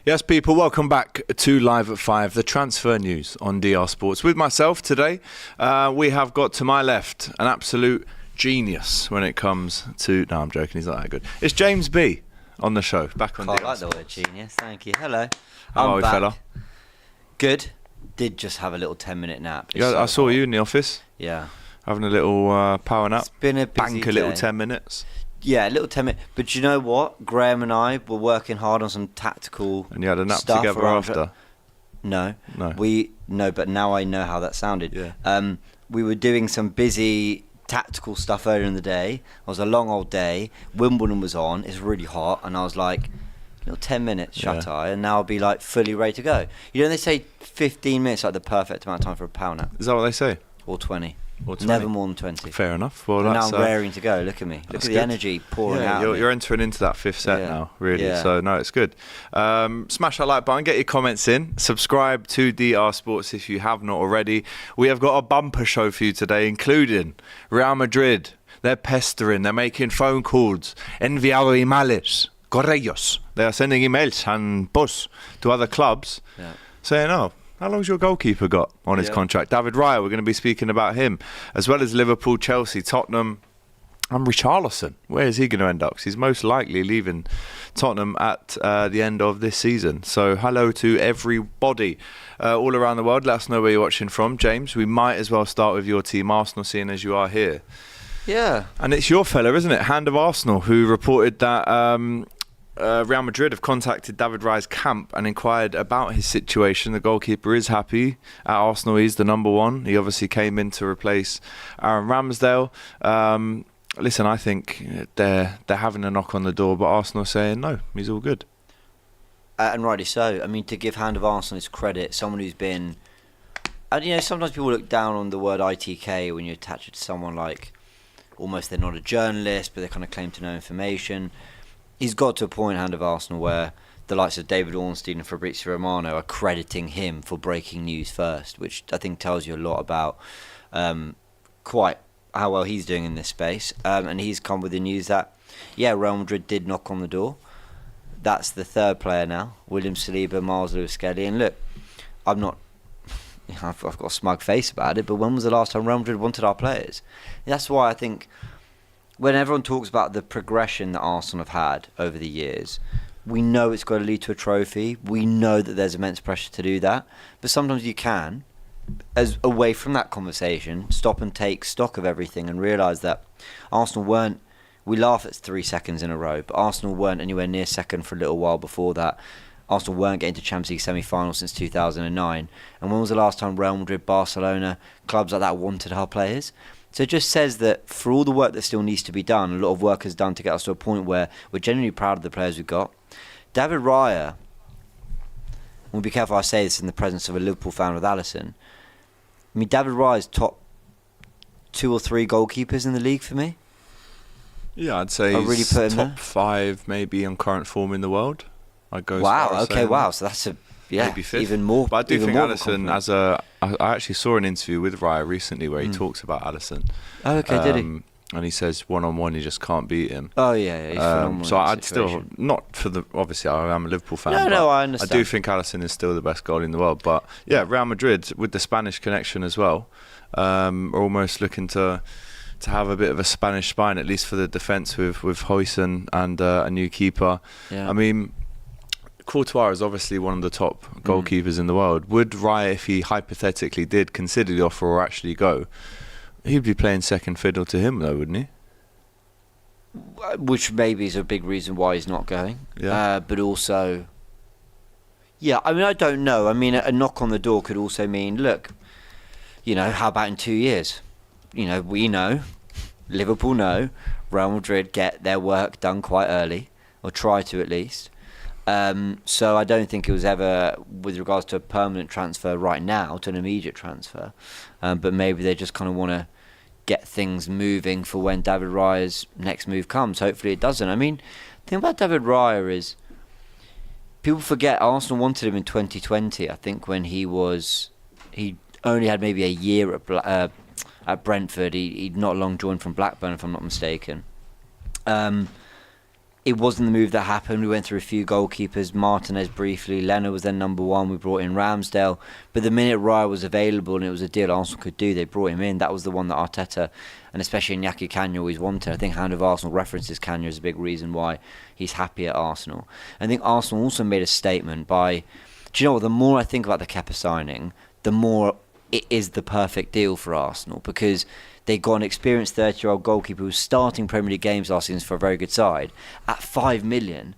Yes, people, welcome back to Live at 5, the transfer news on DR Sports. With myself today, we have got to my left an absolute genius when it comes to... No, I'm joking, he's not that good. It's James B on the show, back on DR Sports. I like the word genius, thank you. Hello. How are we, fella? Good. Did just have a little 10-minute nap. Yeah, I saw you in the office. Yeah. Having a little power nap. It's been a busy Bank a little 10 minutes. Yeah, a little 10 minutes. But you know what? Graham and I were working hard on some tactical And you had a nap stuff together after? No. No. But now I know how that sounded. Yeah. We were doing some busy tactical stuff earlier in the day. It was a long old day. Wimbledon was on. It's really hot. And I was like, little 10 minutes, shut eye, and now I'll be like fully ready to go. You know, they say 15 minutes like the perfect amount of time for a power nap. Is that what they say? Or 20. Or 20. Never more than 20. Fair enough. Well, and that's, now I'm raring to go. Look at me. Look at the energy pouring out. You're entering into that fifth set now, really. Yeah. So, no, it's good. Smash that like button. Get your comments in. Subscribe to DR Sports if you have not already. We have got a bumper show for you today, including Real Madrid. They're pestering. They're making phone calls. Enviado emails. Correos. They are sending emails and posts to other clubs saying, oh, how long's your goalkeeper got on his contract? David Raya, we're going to be speaking about him, as well as Liverpool, Chelsea, Tottenham, and Richarlison. Where is he going to end up? 'Cause he's most likely leaving Tottenham at the end of this season. So hello to everybody all around the world. Let us know where you're watching from. James, we might as well start with your team, Arsenal, seeing as you are here. Yeah. And it's your fella, isn't it? Hand of Arsenal, who reported that... Real Madrid have contacted David Raya's camp and inquired about his situation. The goalkeeper is happy at Arsenal. He's the number one. He obviously came in to replace Aaron Ramsdale. Listen, I think they're having a knock on the door, but Arsenal are saying no, he's all good. And rightly so. I mean, to give Hand of Arsenal his credit, someone who's been... And, you know, sometimes people look down on the word ITK when you attach it to someone like... Almost they're not a journalist, but they kind of claim to know information. He's got to a point, Hand of Arsenal, where the likes of David Ornstein and Fabrizio Romano are crediting him for breaking news first, which I think tells you a lot about quite how well he's doing in this space. And he's come with the news that, Real Madrid did knock on the door. That's the third player now, William Saliba, Miles Lewis-Skelly. And look, I've got a smug face about it, but when was the last time Real Madrid wanted our players? That's why I think... When everyone talks about the progression that Arsenal have had over the years, we know it's got to lead to a trophy. We know that there's immense pressure to do that. But sometimes you can, as away from that conversation, stop and take stock of everything and realise that Arsenal weren't... We laugh at 3 seconds in a row, but Arsenal weren't anywhere near second for a little while before that. Arsenal weren't getting to Champions League semi-finals since 2009. And when was the last time Real Madrid, Barcelona, clubs like that wanted our players? So it just says that for all the work that still needs to be done, a lot of work is done to get us to a point where we're genuinely proud of the players we've got. David Raya, we'll be careful I say this in the presence of a Liverpool fan with Alisson. I mean, David Raya's top 2 or 3 goalkeepers in the league for me. Yeah, I'd say really he's put him top there. 5 maybe on current form in the world. I'd go Wow, so that's maybe fifth. even more. But I do think more Alisson, I actually saw an interview with Raya recently where he talks about Alisson. Oh, okay, did he? And he says one-on-one you just can't beat him. Oh, yeah, he's phenomenal. So I'd still, not for the, obviously I'm a Liverpool fan. No, I understand. I do think Alisson is still the best goalie in the world. But yeah, Real Madrid, with the Spanish connection as well, are almost looking to have a bit of a Spanish spine, at least for the defence with Huijsen and a new keeper. Yeah. I mean... Courtois is obviously one of the top goalkeepers in the world. Would Raya, if he hypothetically did consider the offer or actually go, he'd be playing second fiddle to him though, wouldn't he? Which maybe is a big reason why he's not going. Yeah. But also, I mean, I don't know. I mean, a knock on the door could also mean, look, how about in 2 years? We know, Liverpool know, Real Madrid get their work done quite early, or try to at least. So I don't think it was ever with regards to a permanent transfer right now, to an immediate transfer. But maybe they just kind of want to get things moving for when David Raya's next move comes. Hopefully it doesn't. I mean, the thing about David Raya is people forget Arsenal wanted him in 2020. I think when he only had maybe a year at Brentford. He'd not long joined from Blackburn, if I'm not mistaken. it wasn't the move that happened. We went through a few goalkeepers, Martinez briefly, Leno was then number one, we brought in Ramsdale. But the minute Raya was available and it was a deal Arsenal could do, they brought him in. That was the one that Arteta, and especially Iñaki Caño, always wanted. I think Hand of Arsenal references Caño as a big reason why he's happy at Arsenal. I think Arsenal also made a statement by, do you know what, the more I think about the Kepa signing, the more it is the perfect deal for Arsenal, because they got an experienced 30-year-old goalkeeper who was starting Premier League games last season for a very good side at 5 million,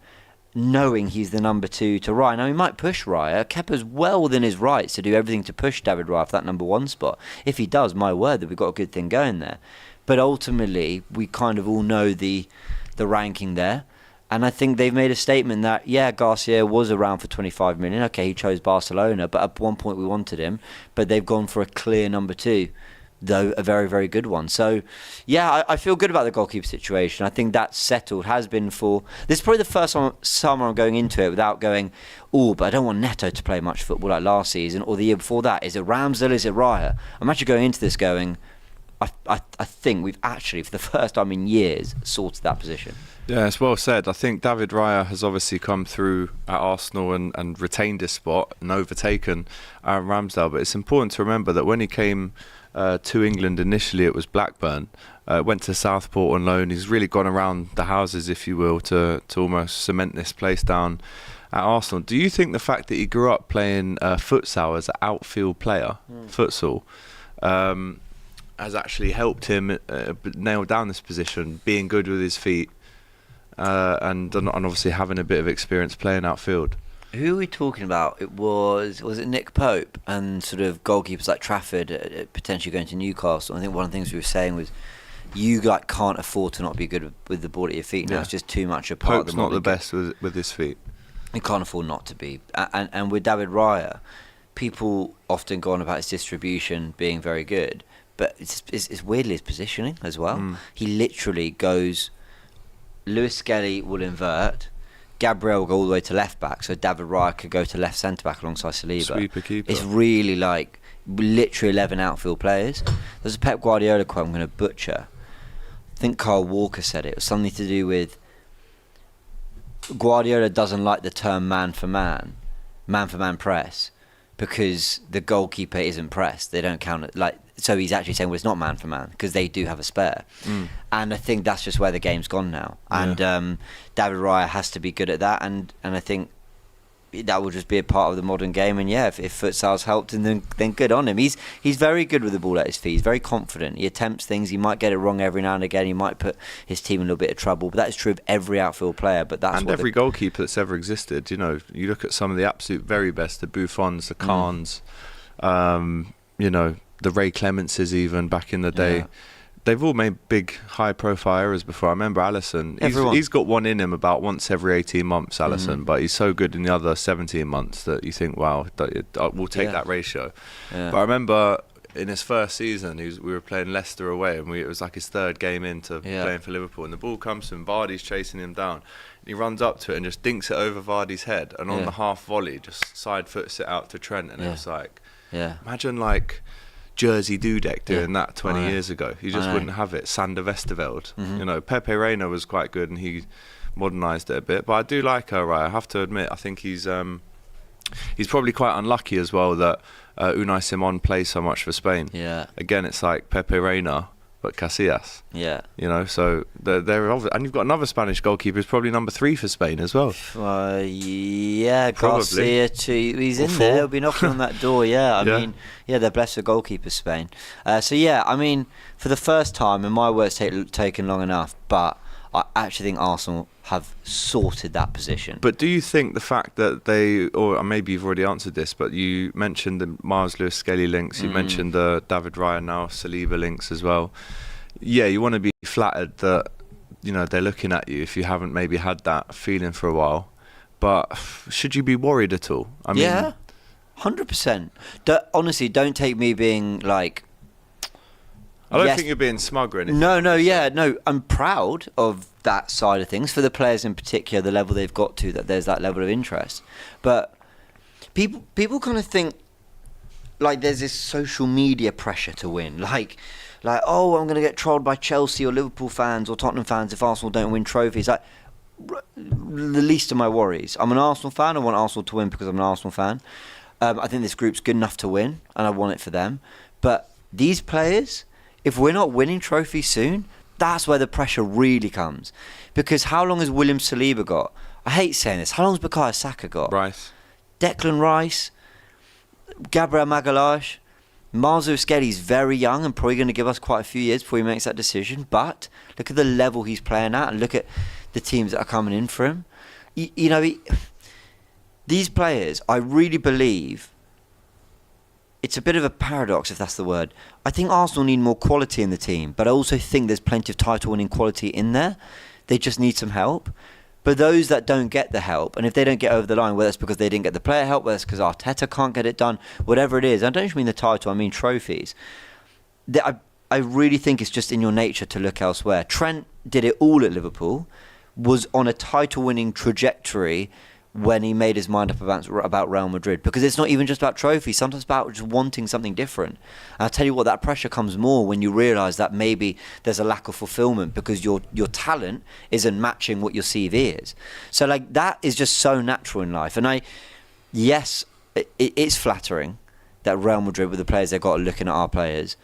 knowing he's the number 2 to Raya. Now, he might push Raya. Kepa's well within his rights to do everything to push David Raya for that number 1 spot. If he does, my word, that we've got a good thing going there. But ultimately, we kind of all know the ranking there. And I think they've made a statement that, yeah, Garcia was around for 25 million. Okay, he chose Barcelona, but at one point we wanted him. But they've gone for a clear number 2. Though a very, very good one. So, yeah, I feel good about the goalkeeper situation. I think that's settled, has been for... This is probably the first summer I'm going into it without going, oh, but I don't want Neto to play much football like last season or the year before that. Is it Ramsdale? Is it Raya? I'm actually going into this going, I think we've actually, for the first time in years, sorted that position. Yeah, it's well said. I think David Raya has obviously come through at Arsenal and retained his spot and overtaken Aaron Ramsdale. But it's important to remember that when he came to England initially, it was Blackburn. Went to Southport on loan. He's really gone around the houses, if you will, to almost cement this place down at Arsenal. Do you think the fact that he grew up playing futsal as an outfield player, futsal, has actually helped him nail down this position, being good with his feet, and obviously having a bit of experience playing outfield? Who are we talking about? Was it Nick Pope and sort of goalkeepers like Trafford potentially going to Newcastle? I think one of the things we were saying was you can't afford to not be good with the ball at your feet now. Yeah. It's just too much a part Pope's of the not the best with his feet. You can't afford not to be. And with David Raya, people often go on about his distribution being very good, but it's weirdly his positioning as well. He literally goes, Lewis Skelly will invert, Gabriel will go all the way to left back, so David Raya could go to left centre back alongside Saliba. Sweeper keeper. It's really like literally 11 outfield players. There's a Pep Guardiola quote I'm going to butcher. I think Carl Walker said it. It was something to do with Guardiola doesn't like the term man for man press, because the goalkeeper isn't pressed. They don't count it like. So he's actually saying, well, it's not man for man, because they do have a spare. And I think that's just where the game's gone now. And David Raya has to be good at that. And I think that will just be a part of the modern game. And yeah, if futsal's helped, then good on him. He's very good with the ball at his feet. He's very confident. He attempts things. He might get it wrong every now and again. He might put his team in a little bit of trouble. But that is true of every outfield player. But that's and every goalkeeper that's ever existed. You know, you look at some of the absolute very best, the Buffons, the Kahns, you know, the Ray Clemences even back in the day. Yeah. They've all made big high-profile errors before. I remember Alisson. He's got one in him about once every 18 months, Alisson, but he's so good in the other 17 months that you think, wow, we'll take that ratio. Yeah. But I remember in his first season, we were playing Leicester away, and it was like his third game into playing for Liverpool, and the ball comes to him, Vardy's chasing him down, and he runs up to it and just dinks it over Vardy's head, and on the half volley, just side foots it out to Trent, and it was like, imagine like Jersey Dudek doing that 20 years ago. You just wouldn't have it. Sander Westerveld. You know, Pepe Reina was quite good and he modernised it a bit. But I do like Raya. I have to admit, I think he's probably quite unlucky as well that Unai Simon plays so much for Spain. Yeah. Again, it's like Pepe Reina, but Casillas. Yeah. You know, so they're obvious. And you've got another Spanish goalkeeper who's probably number 3 for Spain as well. Yeah, Garcia too. He's in there. He'll be knocking on that door. Yeah, I mean, they're blessed with goalkeepers, Spain. So yeah, I mean, for the first time, and my word's taken long enough, but I actually think Arsenal have sorted that position. But do you think the fact that or maybe you've already answered this, but you mentioned the Miles Lewis Skelly links, you mentioned the David Raya now, Saliba links as well. Yeah, you want to be flattered that, you know, they're looking at you if you haven't maybe had that feeling for a while. But should you be worried at all? I mean, 100%. Honestly, don't take me being like, I don't think you're being smug or anything. No. I'm proud of that side of things for the players in particular, the level they've got to, that there's that level of interest. But people kind of think like there's this social media pressure to win. Like, oh, I'm going to get trolled by Chelsea or Liverpool fans or Tottenham fans if Arsenal don't win trophies. Like, the least of my worries. I'm an Arsenal fan. I want Arsenal to win because I'm an Arsenal fan. I think this group's good enough to win, and I want it for them. But these players, if we're not winning trophies soon, that's where the pressure really comes. Because how long has William Saliba got? I hate saying this. How long has Bukayo Saka got? Rice. Declan Rice, Gabriel Magalhaes, Marzo Skelly's very young and probably going to give us quite a few years before he makes that decision. But look at the level he's playing at, and look at the teams that are coming in for him. These players, I really believe, it's a bit of a paradox, if that's the word. I think Arsenal need more quality in the team, but I also think there's plenty of title-winning quality in there. They just need some help. But those that don't get the help, and if they don't get over the line, whether it's because they didn't get the player help, whether it's because Arteta can't get it done, whatever it is, I don't just mean the title, I mean trophies. I really think it's just in your nature to look elsewhere. Trent did it all at Liverpool, was on a title-winning trajectory when he made his mind up about Real Madrid, because it's not even just about trophies, sometimes it's about just wanting something different. And I'll tell you what, that pressure comes more when you realise that maybe there's a lack of fulfilment because your talent isn't matching what your CV is. So like that is just so natural in life. And yes, it's flattering that Real Madrid with the players they've got are looking at our players,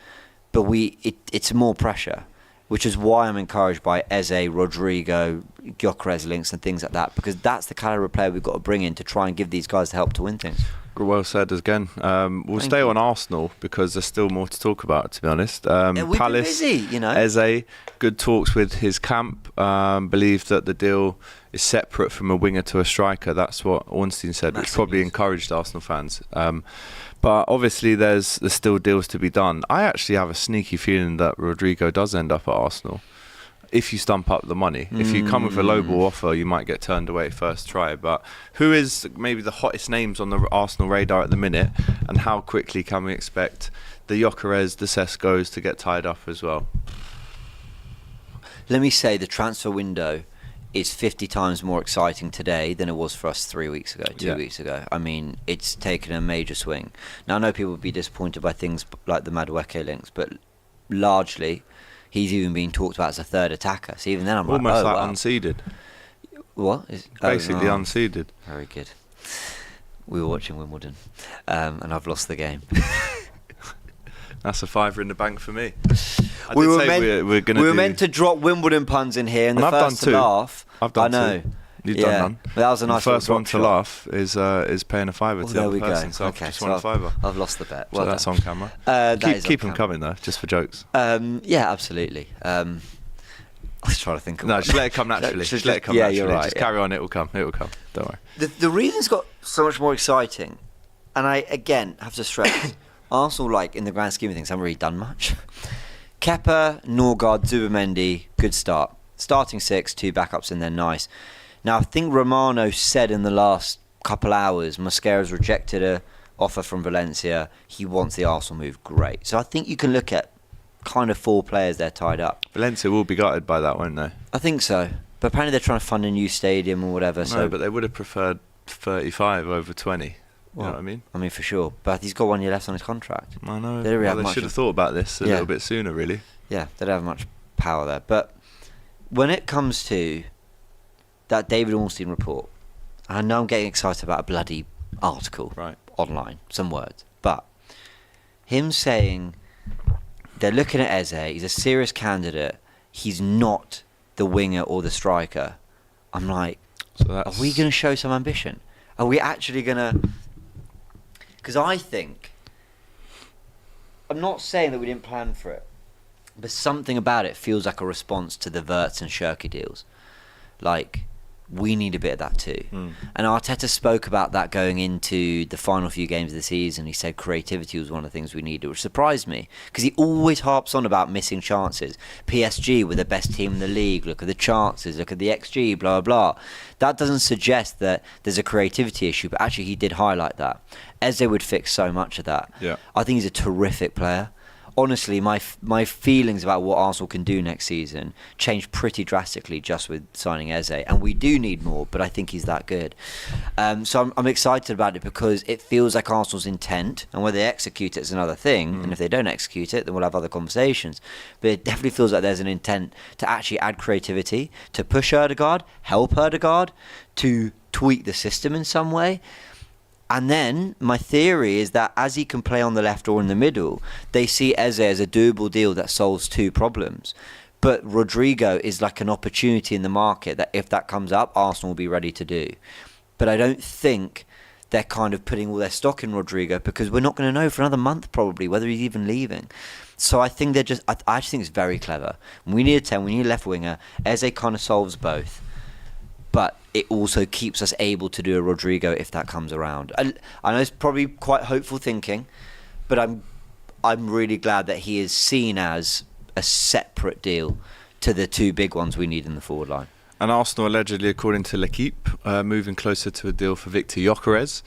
but it's more pressure, which is why I'm encouraged by Eze, Rodrygo, Gyökeres links and things like that, because that's the calibre of player we've got to bring in to try and give these guys the help to win things. Well said again. We'll stay on Arsenal because there's still more to talk about, to be honest. We've Palace, been busy, you know. Eze, good talks with his camp. Believe that the deal is separate from a winger to a striker. That's what Ornstein said, which probably encouraged Arsenal fans. But obviously there's still deals to be done. I actually have a sneaky feeling that Rodrygo does end up at Arsenal if you stump up the money. If you come with a lowball offer, you might get turned away first try. But who is maybe the hottest names on the Arsenal radar at the minute, and how quickly can we expect the Gyökeres, the Seskos to get tied up as well? Let me say the transfer window is 50 times more exciting today than it was for us 3 weeks ago, 2 weeks ago. I mean, it's taken a major swing. Now, I know people would be disappointed by things like the Madueke links, but largely, he's even being talked about as a third attacker. So even then, I'm almost like, wow. Unseeded. What? Basically unseeded. Very good. We were watching Wimbledon, and I've lost the game. That's a $5 in the bank for me. We were meant to drop Wimbledon puns in here, and the first to laugh. I've done I know. two. You've done none. That was a nice. The first one to laugh is paying a $5 to the other person. So okay, I've just won a $5. I've lost the bet. Well, so that's on camera. Keep them coming though, just for jokes. Yeah, absolutely. I was trying to think of just let it come naturally. Just let it come naturally. You're right. Just carry on. It will come. It will come. Don't worry. The reason's got so much more exciting, and I again have to stress, Arsenal, like in the grand scheme of things, haven't really done much. Kepa, Norgard, Zubimendi, good start. Starting 6, 2 backups in there, nice. Now, I think Romano said in the last couple hours, Mosquera's rejected a offer from Valencia. He wants the Arsenal move. Great. So I think you can look at kind of 4 players there tied up. Valencia will be gutted by that, won't they? I think so. But apparently they're trying to fund a new stadium or whatever. No, so but they would have preferred 35 over 20. You know what I mean? I mean, for sure. But he's got 1 year left on his contract. I know. They should have thought about this a little bit sooner, really. Yeah, they don't have much power there. But when it comes to that David Ornstein report, I know I'm getting excited about a bloody article online, some words, but him saying they're looking at Eze, he's a serious candidate, he's not the winger or the striker. I'm like, are we going to show some ambition? Are we actually going to... Because I think... I'm not saying that we didn't plan for it, but something about it feels like a response to the Wirtz and Shirky deals. Like, we need a bit of that too. And Arteta spoke about that going into the final few games of the season. He said creativity was one of the things we needed, which surprised me because he always harps on about missing chances. PSG were the best team in the league. Look at the chances. Look at the XG, blah, blah, blah. That doesn't suggest that there's a creativity issue, but actually he did highlight that. Eze would fix so much of that. Yeah. I think he's a terrific player. honestly, my feelings about what Arsenal can do next season changed pretty drastically just with signing Eze. And we do need more, but I think he's that good. So I'm excited about it because it feels like Arsenal's intent, and whether they execute it is another thing. And if they don't execute it, then we'll have other conversations. But it definitely feels like there's an intent to actually add creativity, to push Ødegaard, help Ødegaard, to tweak the system in some way. And then my theory is that as he can play on the left or in the middle, they see Eze as a doable deal that solves two problems. But Rodrygo is like an opportunity in the market that if that comes up, Arsenal will be ready to do. But I don't think they're kind of putting all their stock in Rodrygo because we're not going to know for another month probably whether he's even leaving. So I think I just think it's very clever. We need a 10, we need a left winger. Eze kind of solves both. But it also keeps us able to do a Rodrygo if that comes around. I know it's probably quite hopeful thinking, but I'm really glad that he is seen as a separate deal to the two big ones we need in the forward line. And Arsenal allegedly, according to L'Equipe, moving closer to a deal for Victor Gyökeres.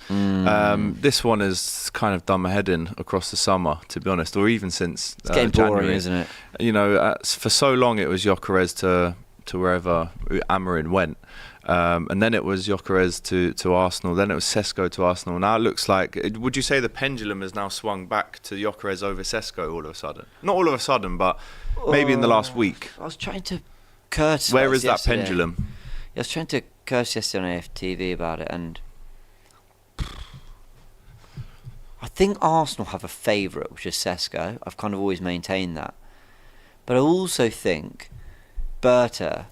This one has kind of done my head in across the summer, to be honest, or even since it's getting January. Boring, isn't it? You know, for so long it was Gyökeres to wherever Amorim went. And then it was Gyökeres to Arsenal. Then it was Sesko to Arsenal. Now it looks like... Would you say the pendulum has now swung back to Gyökeres over Sesko all of a sudden? Not all of a sudden, but maybe in the last week. I was trying to curse... Where is that yesterday. pendulum? I was trying to curse yesterday on AFTV about it, and... I think Arsenal have a favourite, which is Sesko. I've kind of always maintained that. But I also think Berta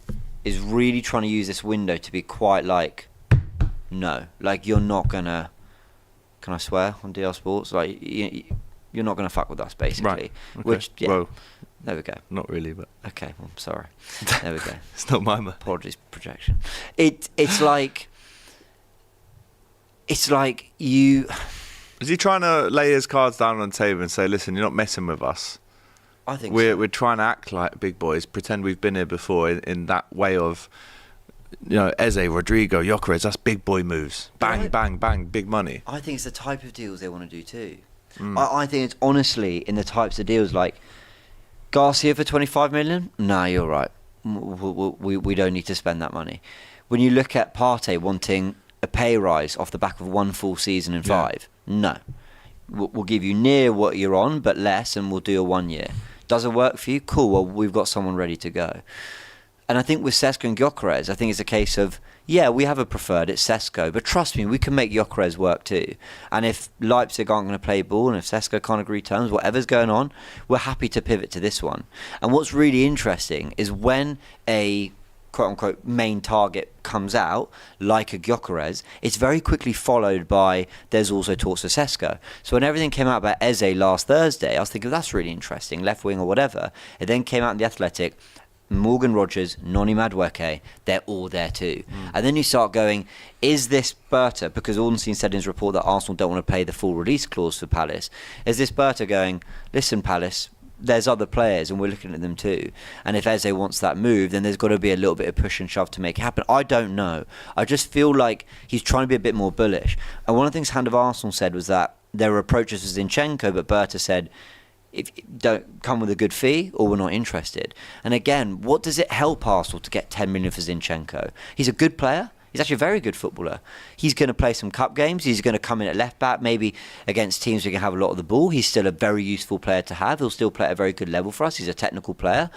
is really trying to use this window to be quite like, no, like you're not gonna. Can I swear on DR Sports? Like you're not gonna fuck with us, basically. Right. Okay. Which yeah, well, there we go. Not really, but Okay, well, I'm sorry. There we go. It's not my apologies, projection. It's like you. Is he trying to lay his cards down on the table and say, "Listen, you're not messing with us"? I think we're trying to act like big boys, pretend we've been here before in that way of, you know, Eze, Rodrygo, Gyökeres, that's big boy moves. Bang, bang, bang, big money. I think it's the type of deals they want to do too. I think it's honestly in the types of deals like Garcia for 25 million. Nah, you're right. We don't need to spend that money. When you look at Partey wanting a pay rise off the back of one full season in 5, no. We'll give you near what you're on, but less, and we'll do a 1 year. Does it work for you? Cool, well, we've got someone ready to go. And I think with Sesko and Gyökeres, I think it's a case of, yeah, we have a preferred, it's Sesko, but trust me, we can make Gyökeres work too. And if Leipzig aren't going to play ball, and if Sesko can't agree terms, whatever's going on, we're happy to pivot to this one. And what's really interesting is when a quote-unquote main target comes out, like a Gyökeres, it's very quickly followed by there's also talks of Sesko. So when everything came out about Eze last Thursday, I was thinking, that's really interesting, left wing or whatever. It then came out in The Athletic, Morgan Rogers, Noni Madueke, they're all there too. And then you start going, is this Berta, because Ornstein said in his report that Arsenal don't want to pay the full release clause for Palace, is this Berta going, listen Palace, there's other players and we're looking at them too, and if Eze wants that move, then there's got to be a little bit of push and shove to make it happen. I don't know. I just feel like he's trying to be a bit more bullish. And one of the things Hand of Arsenal said was that there were approaches for Zinchenko, but Berta said, if don't come with a good fee or we're not interested. And again, what does it help Arsenal to get 10 million for Zinchenko? He's a good player. He's actually a very good footballer. He's going to play some cup games. He's going to come in at left back, maybe against teams who can have a lot of the ball. He's still a very useful player to have. He'll still play at a very good level for us. He's a technical player.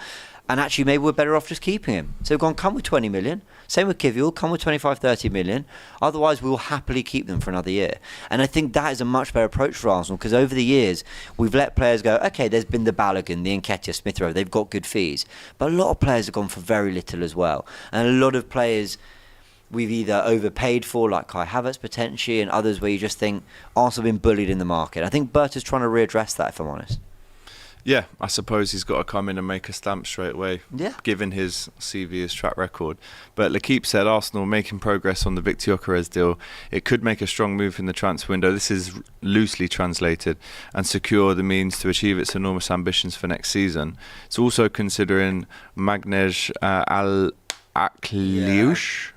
And actually, maybe we're better off just keeping him. So we've gone, come with 20 million. Same with Kivior, come with 25, 30 million. Otherwise, we'll happily keep them for another year. And I think that is a much better approach for Arsenal, because over the years, we've let players go, okay, there's been the Balogun, the Nketiah, Smith Rowe, they've got good fees. But a lot of players have gone for very little as well. And a lot of players we've either overpaid for, like Kai Havertz potentially, and others where you just think Arsenal have been bullied in the market. I think Berta's trying to readdress that, if I'm honest. Yeah, I suppose he's got to come in and make a stamp straight away, yeah, given his CV, his track record. But L'Equipe said Arsenal making progress on the Victor Gyökeres deal. It could make a strong move in the transfer window. This is loosely translated, and secure the means to achieve its enormous ambitions for next season. It's also considering Magnej Al-Akliouche.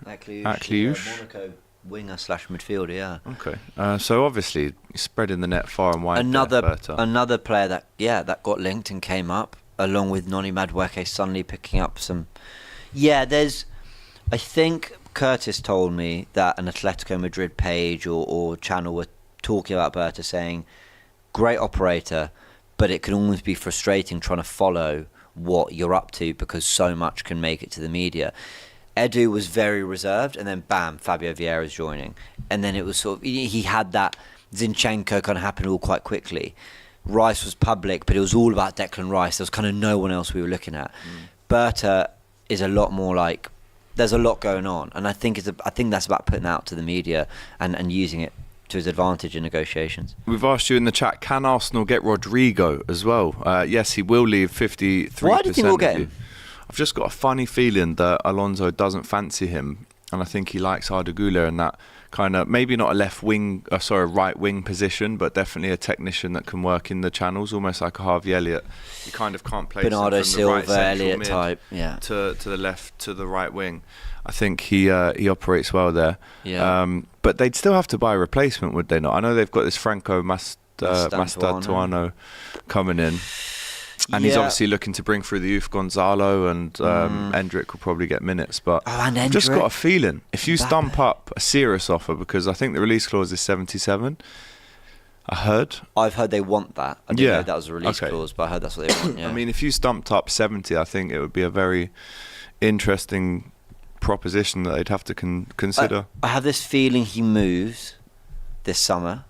Monaco Winger / midfielder, yeah. Okay. So obviously spreading the net far and wide. Another player that got linked and came up, along with Noni Madueke suddenly picking up some. Yeah, I think Curtis told me that an Atletico Madrid page or channel were talking about Berta, saying, great operator, but it can almost be frustrating trying to follow what you're up to because so much can make it to the media. Edu was very reserved, and then bam, Fabio Vieira's joining. And then it was sort of, he had that Zinchenko kind of happen all quite quickly. Rice was public, but it was all about Declan Rice. There was kind of no one else we were looking at. Berta is a lot more like, there's a lot going on, and I think that's about putting that out to the media and using it to his advantage in negotiations. We've asked you in the chat, can Arsenal get Rodrygo as well? Yes, he will leave 53%. Why do you think we'll get him? I've just got a funny feeling that Alonso doesn't fancy him, and I think he likes Arda Güler in that kind of, maybe not a right wing position, but definitely a technician that can work in the channels, almost like a Harvey Elliott. You kind of can't place Bernardo him from Silva, the right Elliott type, yeah, to the left, to the right wing. I think he operates well there. Yeah. But they'd still have to buy a replacement, would they not? I know they've got this Franco Mastantuono coming in. And he's obviously looking to bring through the youth Gonzalo, and Endrick will probably get minutes. But I've just got a feeling, if you stump up a serious offer, because I think the release clause is 77, I've heard they want that. I didn't know that was a release clause, but I heard that's what they want. Yeah. I mean, if you stumped up 70, I think it would be a very interesting proposition that they'd have to consider. I have this feeling he moves this summer.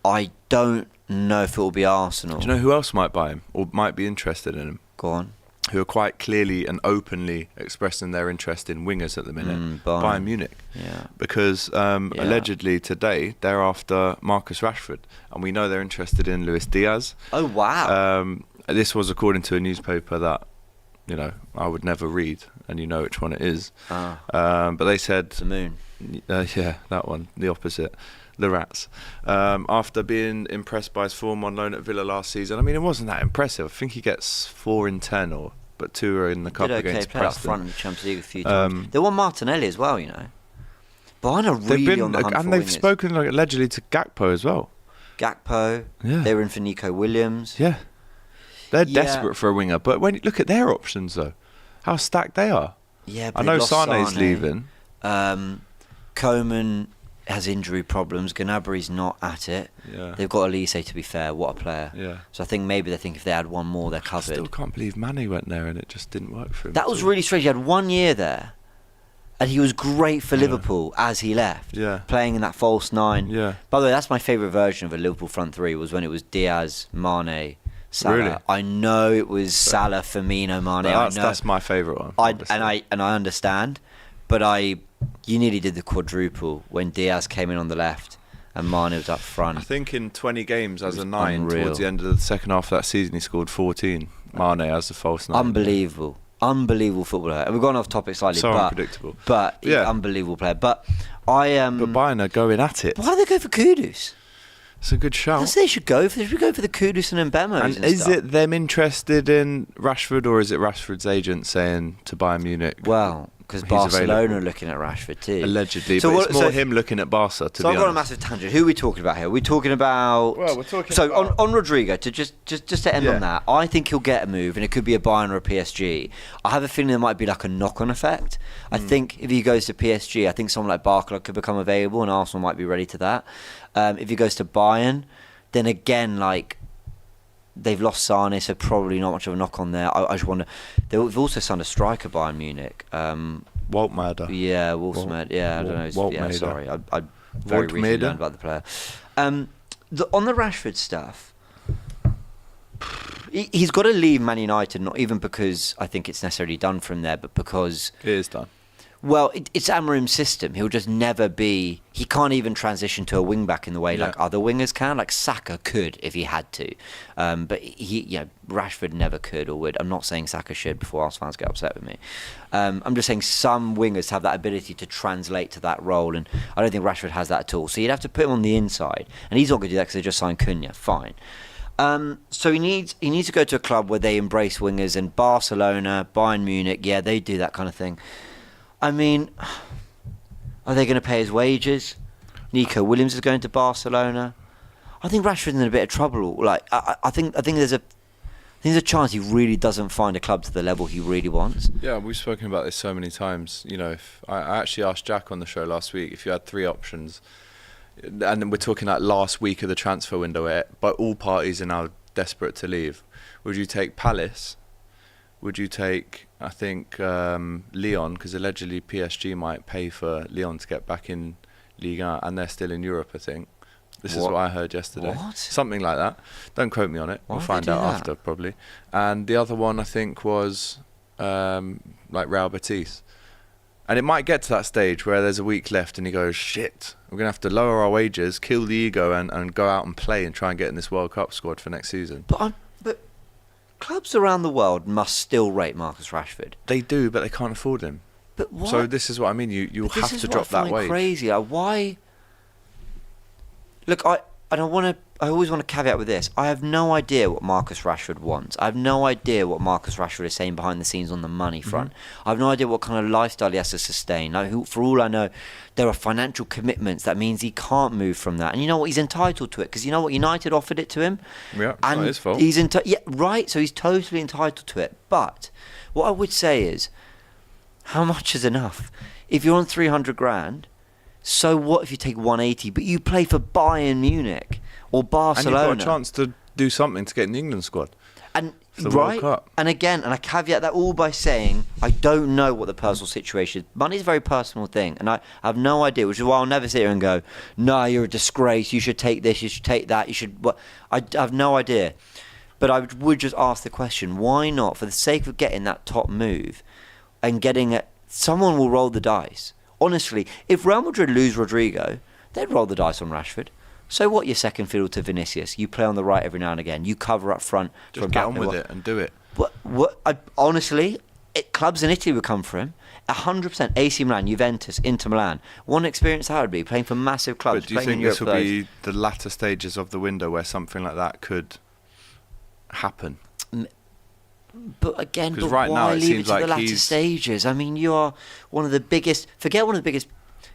I don't know if it will be Arsenal. Do you know who else might buy him or might be interested in him? Go on. Who are quite clearly and openly expressing their interest in wingers at the minute? Bayern Munich. Yeah. Because allegedly today they're after Marcus Rashford, and we know they're interested in Luis Diaz. Oh wow. This was according to a newspaper that I would never read, and you know which one it is. But they said the Moon. Yeah, that one. The opposite. The Rats. After being impressed by his form on loan at Villa last season, I mean, it wasn't that impressive. I think he gets 4 in 10, but 2 are in the cup against Preston. Played up front in the Champions League a few times. They want Martinelli as well, Bayern are really on the hunt and they've spoken allegedly to Gakpo as well. Gakpo. Yeah. They were in for Nico Williams. Yeah. They're desperate for a winger, but when you look at their options though, how stacked they are. Yeah, but I know Sane's leaving. Coman has injury problems. Gnabry's not at it. Yeah. They've got Elise, to be fair. What a player. Yeah. So I think maybe they think if they had one more, they're covered. I still can't believe Mane went there and it just didn't work for him. That was really strange. He had 1 year there, and he was great for Liverpool as he left. Yeah. Playing in that false 9. Yeah. By the way, that's my favourite version of a Liverpool front three, was when it was Diaz, Mane, Salah. Really? I know it was Salah, Firmino, Mane. That's my favourite one. I understand, but you nearly did the quadruple when Diaz came in on the left and Mane was up front. I think in 20 games as a 9, towards the end of the second half of that season, he scored 14. Mane as a false 9. Unbelievable footballer. And we've gone off topic slightly. So unpredictable. But unbelievable player. But Bayern are going at it. Why do they go for Kudus? It's a good shout. They should go for the Kudus and Mbemo. And is it them interested in Rashford, or is it Rashford's agent saying to Bayern Munich? Well, because Barcelona are looking at Rashford too. Allegedly, but it's more him looking at Barca, to be honest. So I've got a massive tangent. Who are we talking about here? We're talking about... Well, we're talking about... on Rodrygo, to just to end on that, I think he'll get a move, and it could be a Bayern or a PSG. I have a feeling there might be like a knock-on effect. I think if he goes to PSG, I think someone like Barca could become available, and Arsenal might be ready to that. If he goes to Bayern, then again, they've lost Sane, so probably not much of a knock on there. I just wonder. They've also signed a striker, Bayern Munich. Waltmader. Yeah, Waltmader. Yeah, I don't know. Yeah, sorry. I very recently learned about the player. On the Rashford stuff, he's got to leave Man United, not even because I think it's necessarily done from there, but because... It is done. Well, it's Amorim's system. He'll just never be... He can't even transition to a wing-back in the way like other wingers can. Like Saka could if he had to. But Rashford never could or would. I'm not saying Saka should before Arsenal fans get upset with me. I'm just saying some wingers have that ability to translate to that role, and I don't think Rashford has that at all. So you'd have to put him on the inside. And he's not going to do that because they just signed Cunha. Fine. So he needs to go to a club where they embrace wingers, and Barcelona, Bayern Munich, they do that kind of thing. I mean, Are they going to pay his wages? Nico Williams is going to Barcelona. I think Rashford's in a bit of trouble. Like I think there's a chance he really doesn't find a club to the level he really wants. Yeah, we've spoken about this so many times. You know, if I actually asked Jack on the show last week if you had 3 options, and then we're talking like last week of the transfer window, but all parties are now desperate to leave. Would you take Palace? Would you take, I think, Lyon? Because allegedly PSG might pay for Lyon to get back in Ligue 1, and they're still in Europe, I think. This is what I heard yesterday. What? Something like that. Don't quote me on it. We'll find out after, probably. And the other one, I think, was like Real Betis. And it might get to that stage where there's a week left and he goes, shit, we're going to have to lower our wages, kill the ego and go out and play and try and get in this World Cup squad for next season. But clubs around the world must still rate Marcus Rashford. They do, but they can't afford him. But what? So this is what I mean. You'll have to drop that wage. This is crazy. Why? Look, I always want to caveat with this. I have no idea what Marcus Rashford wants. I have no idea what Marcus Rashford is saying behind the scenes on the money front. I have no idea what kind of lifestyle he has to sustain. Like, for all I know, there are financial commitments. That means he can't move from that. And you know what? He's entitled to it because you know what? United offered it to him. Yeah, it's and not his fault. Yeah, right. So he's totally entitled to it. But what I would say is, how much is enough? If you're on 300 grand, so what if you take 180, but you play for Bayern Munich or Barcelona? And you've got a chance to do something to get in the England squad. And for the World Cup. And again, and I caveat that all by saying I don't know what the personal situation is. Money's a very personal thing, and I have no idea, which is why I'll never sit here and go, no, you're a disgrace, you should take this, you should take that, you should... Well, I have no idea. But I would just ask the question, why not, for the sake of getting that top move and getting it, someone will roll the dice. Honestly, if Real Madrid lose Rodrygo, they'd roll the dice on Rashford. So what, your second fiddle to Vinicius? You play on the right every now and again. You cover up front. Just get on with it and do it. Honestly, clubs in Italy would come for him. 100%. AC Milan, Juventus, Inter Milan. One experience that would be, playing for massive clubs. But do you think this will be the latter stages of the window where something like that could happen? But again, because right now it seems like the latter stages. I mean, you are one of the biggest. Forget one of the biggest.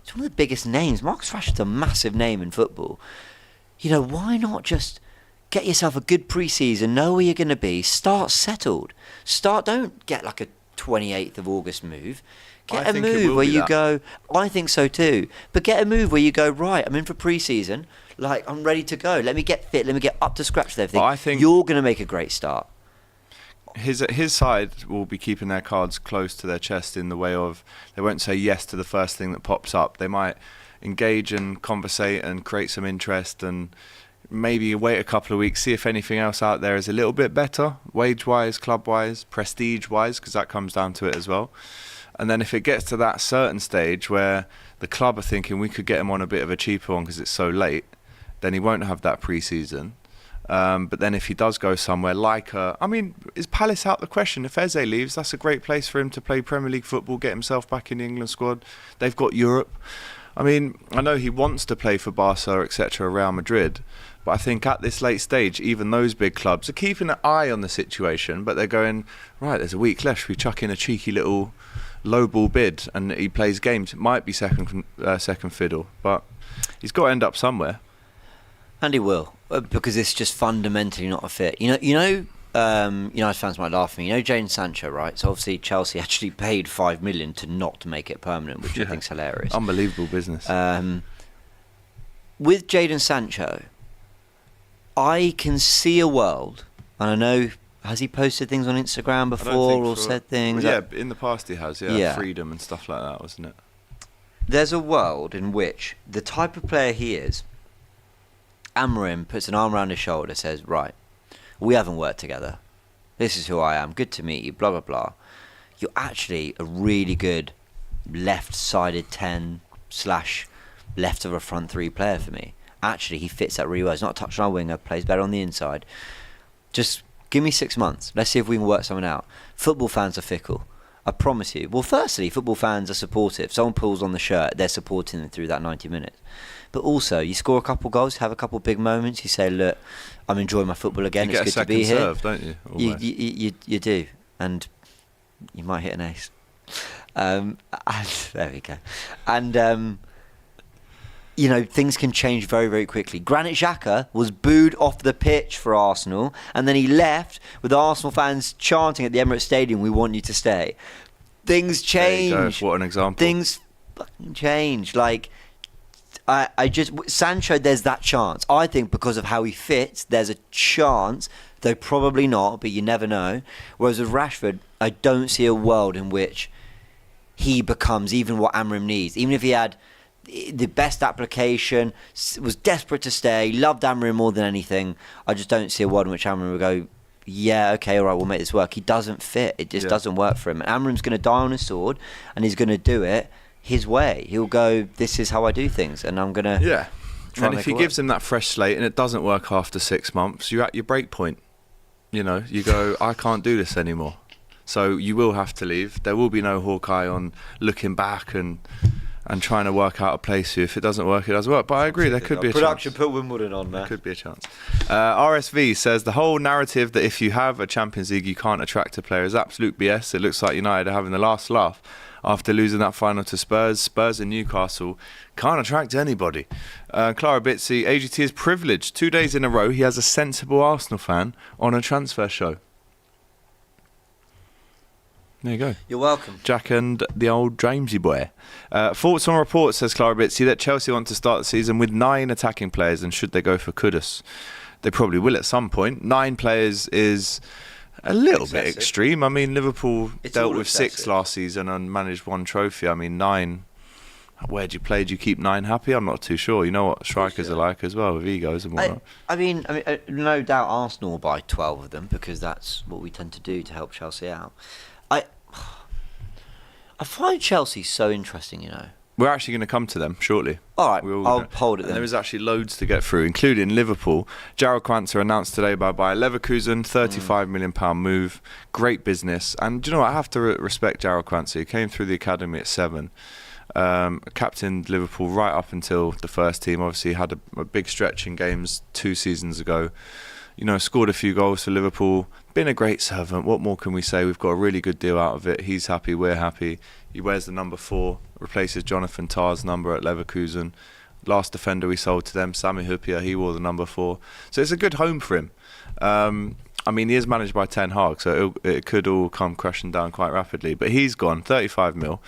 It's one of the biggest names. Marcus Rashford's a massive name in football. You know, why not just get yourself a good pre-season, know where you're going to be, start settled. Don't get like a 28th of August move. Get a move where you go. I think so too. But get a move where you go, right, I'm in for pre-season. Like, I'm ready to go. Let me get fit. Let me get up to scratch with everything. I think you're going to make a great start. His side will be keeping their cards close to their chest in the way of they won't say yes to the first thing that pops up. They might engage and conversate and create some interest and maybe wait a couple of weeks, see if anything else out there is a little bit better, wage-wise, club-wise, prestige-wise, because that comes down to it as well. And then if it gets to that certain stage where the club are thinking we could get him on a bit of a cheaper one because it's so late, then he won't have that pre-season. But then if he does go somewhere like is Palace out the question? If Eze leaves, that's a great place for him to play Premier League football, get himself back in the England squad. They've got Europe. I mean, I know he wants to play for Barca, etc., Real Madrid, but I think at this late stage, even those big clubs are keeping an eye on the situation, but they're going, right, there's a week left, we chuck in a cheeky little low ball bid and he plays games. It might be second fiddle, but he's got to end up somewhere. And he will, because it's just fundamentally not a fit. United fans might laugh at me. You know Jadon Sancho, right? So obviously Chelsea actually paid $5 million to not make it permanent, which I think's hilarious. Unbelievable business. With Jadon Sancho, I can see a world, and I know, has he posted things on Instagram before or said things? Yeah, in the past he has, freedom and stuff like that, wasn't it? There's a world in which the type of player he is, Amorim puts an arm around his shoulder, says, right, we haven't worked together. This is who I am. Good to meet you, blah, blah, blah. You're actually a really good left-sided 10 / left of a front 3 player for me. Actually, he fits that really well. He's not a touchline winger, plays better on the inside. Just give me 6 months. Let's see if we can work something out. Football fans are fickle. I promise you. Well, firstly, football fans are supportive. Someone pulls on the shirt, they're supporting them through that 90 minutes. But also, you score a couple goals, have a couple big moments. You say, "Look, I'm enjoying my football again. It's good to be here." You get a second serve, don't you? You do, and you might hit an ace. And there we go. And things can change very, very quickly. Granit Xhaka was booed off the pitch for Arsenal, and then he left with Arsenal fans chanting at the Emirates Stadium, "We want you to stay." Things change. There you go. What an example. Things fucking change. Like, Sancho, there's that chance. I think because of how he fits, there's a chance, though probably not, but you never know. Whereas with Rashford, I don't see a world in which he becomes even what Amorim needs. Even if he had the best application, was desperate to stay, loved Amorim more than anything, I just don't see a world in which Amorim would go, yeah, okay, all right, we'll make this work. He doesn't fit. It just doesn't work for him. And Amorim's going to die on his sword, and he's going to do it his way. He'll go, this is how I do things, and I'm going to try and if he gives him that fresh slate and it doesn't work after 6 months, you're at your break point. You go, I can't do this anymore. So you will have to leave. There will be no Hawkeye on looking back and trying to work out a place for you. If it doesn't work, it doesn't work. But I agree, there could be a production chance. Put Wimbledon on there. There could be a chance. RSV says the whole narrative that if you have a Champions League you can't attract a player is absolute BS. It looks like United are having the last laugh after losing that final to Spurs. Spurs and Newcastle can't attract anybody. Clara Bitsy, AGT is privileged. 2 days in a row he has a sensible Arsenal fan on a transfer show. There you go. You're welcome. Jack and the old Jamesy boy. Thoughts on reports, says Clara Bitsy, that Chelsea want to start the season with 9 attacking players, and should they go for Kudus? They probably will at some point. 9 players is a little bit extreme. I mean, Liverpool dealt with 6 last season and managed 1 trophy. I mean, 9... Where do you play? Do you keep 9 happy? I'm not too sure. You know what strikers are like as well, with egos and whatnot. I mean, no doubt Arsenal will buy 12 of them, because that's what we tend to do to help Chelsea out. I find Chelsea so interesting, We're actually going to come to them shortly. All right, I'll hold it then. There is actually loads to get through, including Liverpool. Jarrell Quansah announced today by Bayer Leverkusen, £35 million move. Great business. And do you know what? I have to respect Jarrell Quansah. He came through the academy at 7. Captained Liverpool right up until the first team. Obviously had a big stretch in games 2 seasons ago. Scored a few goals for Liverpool. Been a great servant. What more can we say? We've got a really good deal out of it. He's happy, we're happy. He wears the number 4, replaces Jonathan Tah's number at Leverkusen. Last defender we sold to them, Sami Hyypiä, he wore the number 4. So it's a good home for him. I mean, he is managed by Ten Hag, so it could all come crashing down quite rapidly. But he's gone, 35 mil.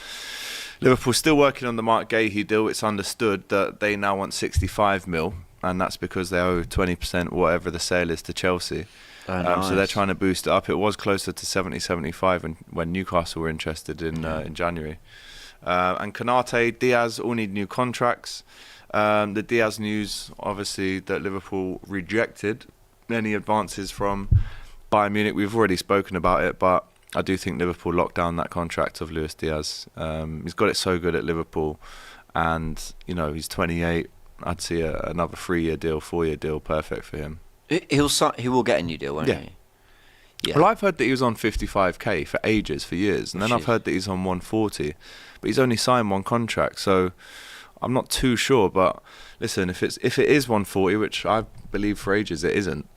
Liverpool's still working on the Mark Gahey deal. It's understood that they now want 65 mil, and that's because they owe 20% whatever the sale is to Chelsea. Oh, nice. So they're trying to boost it up. It was closer to 70-75 when Newcastle were interested in January. And Konate, Diaz all need new contracts. The Diaz news, obviously, that Liverpool rejected any advances from Bayern Munich. We've already spoken about it, but I do think Liverpool locked down that contract of Luis Diaz. He's got it so good at Liverpool, and he's 28. I'd see another 3-year deal, 4-year deal, perfect for him. He will get a new deal, won't he? Yeah. Well, I've heard that he was on 55k for ages, for years, and then I've heard that he's on 140, but he's only signed 1 contract, so I'm not too sure. But listen, if it is 140, which I believe for ages it isn't,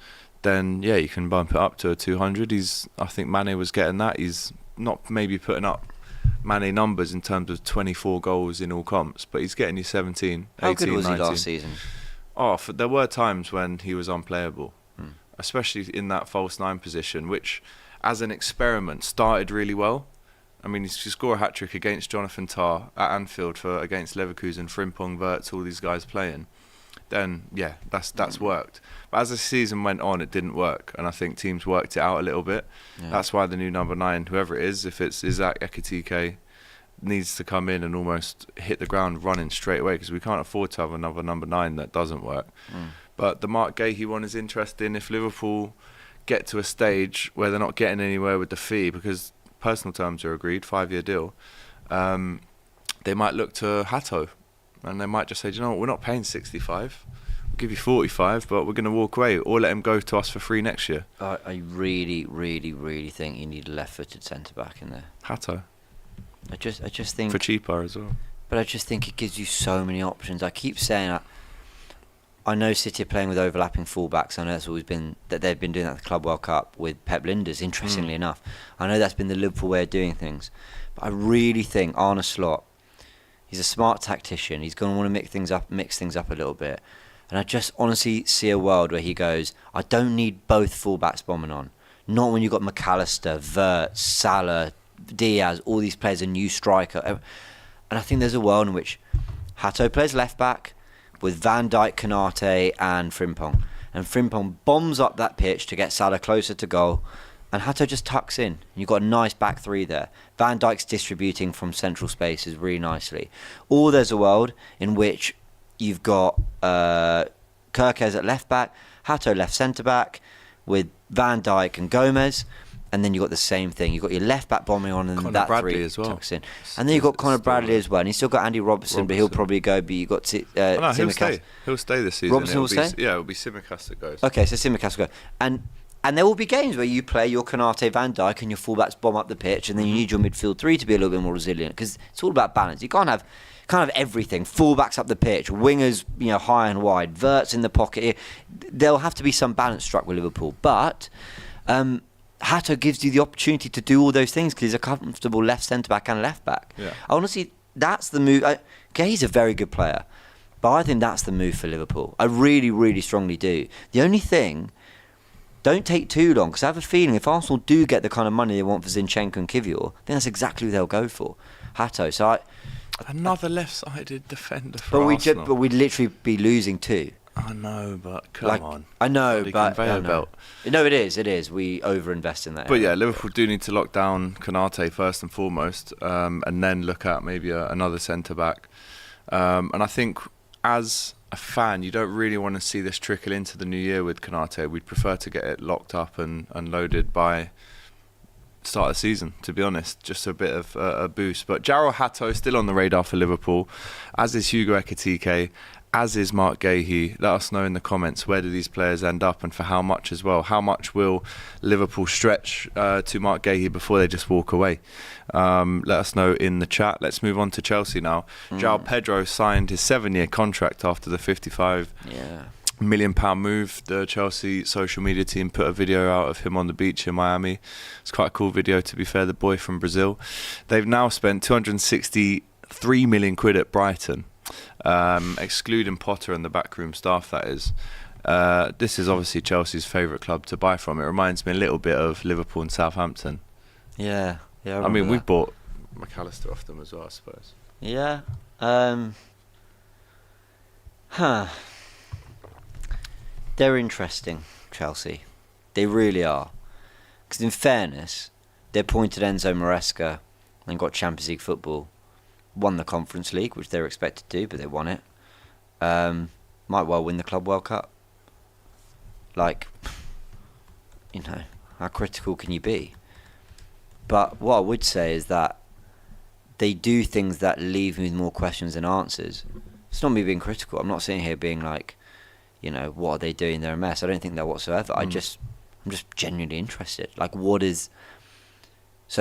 then yeah, you can bump it up to a 200. I think Mane was getting that. He's not maybe putting up Mane numbers in terms of 24 goals in all comps, but he's getting you 17, 18, 19. How good was he last season? There were times when he was unplayable, especially in that false 9 position, which, as an experiment, started really well. I mean, to score a hat-trick against Jonathan Tah at Anfield against Leverkusen, Frimpong, Wirtz, all these guys playing, then, yeah, that's worked. But as the season went on, it didn't work, and I think teams worked it out a little bit. Yeah. That's why the new number 9, whoever it is, if it's Isaac Ekitike, needs to come in and almost hit the ground running straight away, because we can't afford to have another number 9 that doesn't work. But the Mark Gahey one is interesting. If Liverpool get to a stage where they're not getting anywhere with the fee, because personal terms are agreed, 5-year deal, they might look to Hato, and they might just say, do you know what, we're not paying 65, we'll give you 45, but we're going to walk away, or let him go to us for free next year. I really, really, really think you need a left-footed centre-back in there. Hato. I just think, for cheaper as well. But I just think it gives you so many options. I keep saying I know City are playing with overlapping fullbacks. I know that's always been that they've been doing that at the Club World Cup with Pep Linders. Interestingly enough, I know that's been the Liverpool way of doing things. But I really think Arne Slot, he's a smart tactician. He's going to want to mix things up a little bit. And I just honestly see a world where he goes, I don't need both fullbacks bombing on. Not when you've got McAllister, Wirtz, Salah, Diaz, all these players, a new striker. And I think there's a world in which Hato plays left back with Van Dijk, Konate and Frimpong. And Frimpong bombs up that pitch to get Salah closer to goal. And Hato just tucks in. You've got a nice back three there. Van Dijk's distributing from central spaces really nicely. Or there's a world in which you've got Kirkes at left back, Hato left centre back with Van Dijk and Gomez, and then you've got the same thing. You've got your left back bombing on, and Connor that Bradley three as well. tucks in. And then you've got Connor Bradley as well. And you've still got Andy Robertson, but he'll probably go. But you've got he'll stay. He'll stay this season. Robertson will stay? Yeah, it'll be Tsimikas that goes. Okay, so Tsimikas will go. And there will be games where you play your Konate, Van Dijk, and your fullbacks bomb up the pitch, and then you need your midfield three to be a little bit more resilient, because it's all about balance. You can't have everything. Fullbacks up the pitch, wingers, high and wide, Wirtz in the pocket. There'll have to be some balance struck with Liverpool, but Hato gives you the opportunity to do all those things because he's a comfortable left centre back and left back. Yeah. Honestly, that's the move. He's a very good player, but I think that's the move for Liverpool. I really, really strongly do. The only thing, don't take too long, because I have a feeling if Arsenal do get the kind of money they want for Zinchenko and Kivior, then that's exactly who they'll go for. Hato. So another left-sided defender for Arsenal. But we'd literally be losing two. I know, but come on. I know, Bloody but conveyor belt. No, it is. We overinvest in that. But yeah, Liverpool do need to lock down Konate first and foremost, and then look at maybe another centre back. And I think as a fan, you don't really want to see this trickle into the new year with Konate. We'd prefer to get it locked up and loaded by start of the season, to be honest. Just a bit of a boost. But Jarrell Hato is still on the radar for Liverpool, as is Hugo Ekitike, as is Mark Gahey. Let us know in the comments, where do these players end up and for how much as well? How much will Liverpool stretch to Mark Gahey before they just walk away? Let us know in the chat. Let's move on to Chelsea now. Joao Pedro signed his 7-year contract after the £55 million move. The Chelsea social media team put a video out of him on the beach in Miami. It's quite a cool video, to be fair, the boy from Brazil. They've now spent 263 million quid at Brighton, excluding Potter and the backroom staff, that is. This is obviously Chelsea's favourite club to buy from. It reminds me a little bit of Liverpool and Southampton. Yeah. I mean, we bought McAllister off them as well, I suppose. Yeah. They're interesting, Chelsea. They really are. Because in fairness, they appointed Enzo Maresca and got Champions League football. Won the Conference League, which they were expected to do, but they won it. Might well win the Club World Cup. How critical can you be? But what I would say is that they do things that leave me with more questions than answers. It's not me being critical. I'm not sitting here being like, what are they doing? They're a mess. I don't think that whatsoever. I'm just genuinely interested. So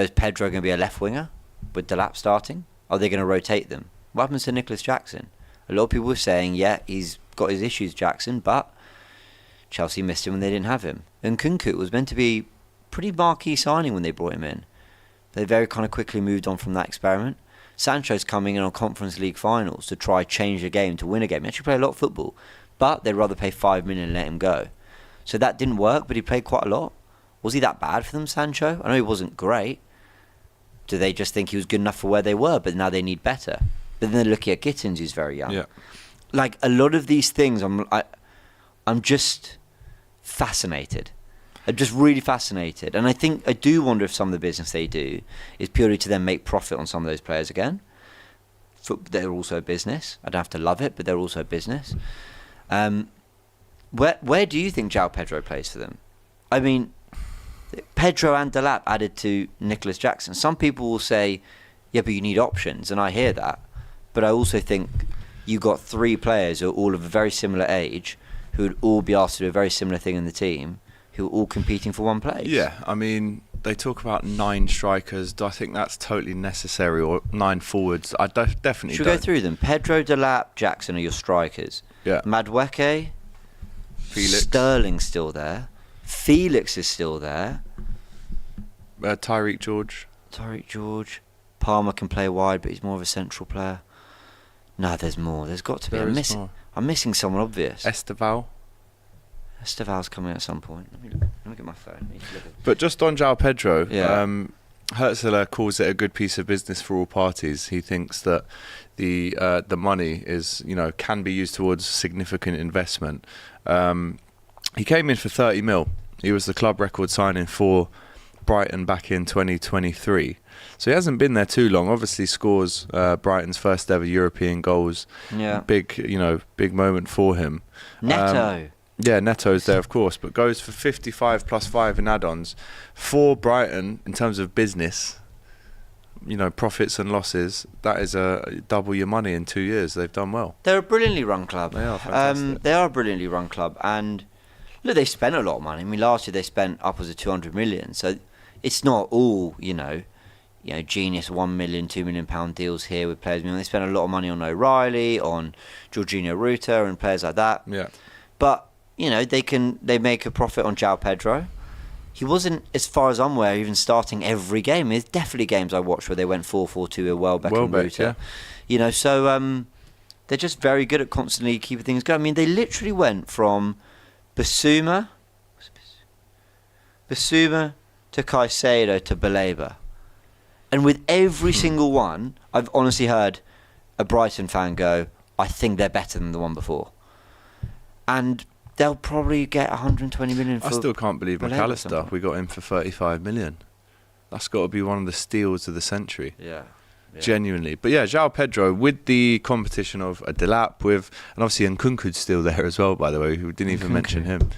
is Pedro going to be a left winger with Delap starting? Are they going to rotate them? What happens to Nicholas Jackson? A lot of people were saying, yeah, he's got his issues, Jackson, but Chelsea missed him when they didn't have him. And Kunku was meant to be pretty marquee signing when they brought him in. They very kind of quickly moved on from that experiment. Sancho's coming in on Conference League finals to try change the game, to win a game. He actually played a lot of football, but they'd rather pay $5 million and let him go. So that didn't work, but he played quite a lot. Was he that bad for them, Sancho? I know he wasn't great. Do they just think he was good enough for where they were, but now they need better? But then they're looking at Gittins, who's very young. Yeah. A lot of these things, I'm just fascinated. I'm just really fascinated. And I do wonder if some of the business they do is purely to then make profit on some of those players again. They're also a business. I don't have to love it, but they're also a business. Where do you think Joao Pedro plays for them? I mean, Pedro and Delap added to Nicholas Jackson. Some people will say, yeah, but you need options, and I hear that. But I also think you got three players who are all of a very similar age, who would all be asked to do a very similar thing in the team, who are all competing for one place. Yeah, I mean, they talk about 9 strikers. Do I think that's totally necessary, or 9 forwards? I definitely Should don't. we go through them? Pedro, Delap, Jackson are your strikers. Yeah. Madueke, Felix. Sterling's still there. Felix is still there. Tyreek George. Palmer can play wide, but he's more of a central player. No, there's more. There's got to be. I'm missing someone obvious. Esteval's coming at some point. Let me get my phone. But just on Joao Pedro, Yeah. Hertzler calls it a good piece of business for all parties. He thinks that the money is, can be used towards significant investment. He came in for 30 mil. He was the club record signing for Brighton back in 2023. So he hasn't been there too long. Obviously scores Brighton's first ever European goals. Yeah. Big moment for him. Neto. Neto's there, of course, but goes for 55 plus 5 in add-ons. For Brighton, in terms of business, profits and losses, that is double your money in 2 years. They've done well. They're a brilliantly run club. They are fantastic. They are a brilliantly run club. And look, they spent a lot of money. I mean, last year they spent upwards of 200 million. So it's not all, genius 1 million, £2 million deals here with players. I mean, they spent a lot of money on O'Reilly, on Jorginho Ruta and players like that. Yeah. But they make a profit on Joao Pedro. He wasn't, as far as I'm aware, even starting every game. There's definitely games I watched where they went 4-4-2 with Welbeck and Ruta. Yeah. So they're just very good at constantly keeping things going. I mean, they literally went from Basuma to Caicedo to Baleba. And with every single one, I've honestly heard a Brighton fan go, I think they're better than the one before. And they'll probably get 120 million for I still can't believe McAllister. We got him for 35 million. That's got to be one of the steals of the century. Yeah. Genuinely. But yeah, Joao Pedro, with the competition of a Delap, and obviously Nkunku's still there as well, by the way, who didn't even mention him.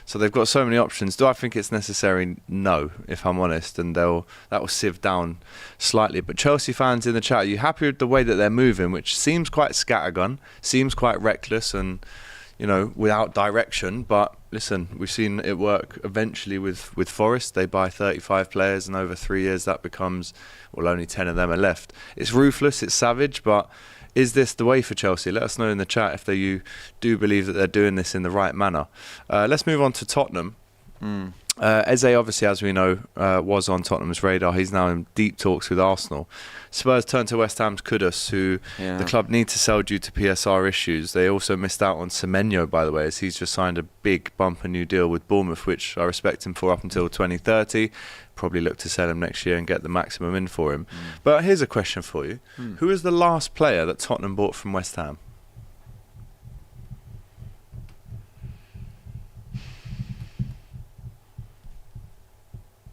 So they've got so many options. Do I think it's necessary? No, if I'm honest. And that will sieve down slightly. But Chelsea fans in the chat, are you happy with the way that they're moving, which seems quite scattergun, seems quite reckless and without direction? But listen, we've seen it work eventually with Forest. They buy 35 players and over 3 years that becomes, only 10 of them are left. It's ruthless, it's savage, but is this the way for Chelsea? Let us know in the chat if you do believe that they're doing this in the right manner. Let's move on to Tottenham. Eze, obviously, as we know, was on Tottenham's radar. He's now in deep talks with Arsenal. Spurs turned to West Ham's Kudus, who the club need to sell due to PSR issues. They also missed out on Semenyo, by the way, as he's just signed a big bumper new deal with Bournemouth, which I respect him for up until 2030. Probably look to sell him next year and get the maximum in for him. But here's a question for you. Who is the last player that Tottenham bought from West Ham?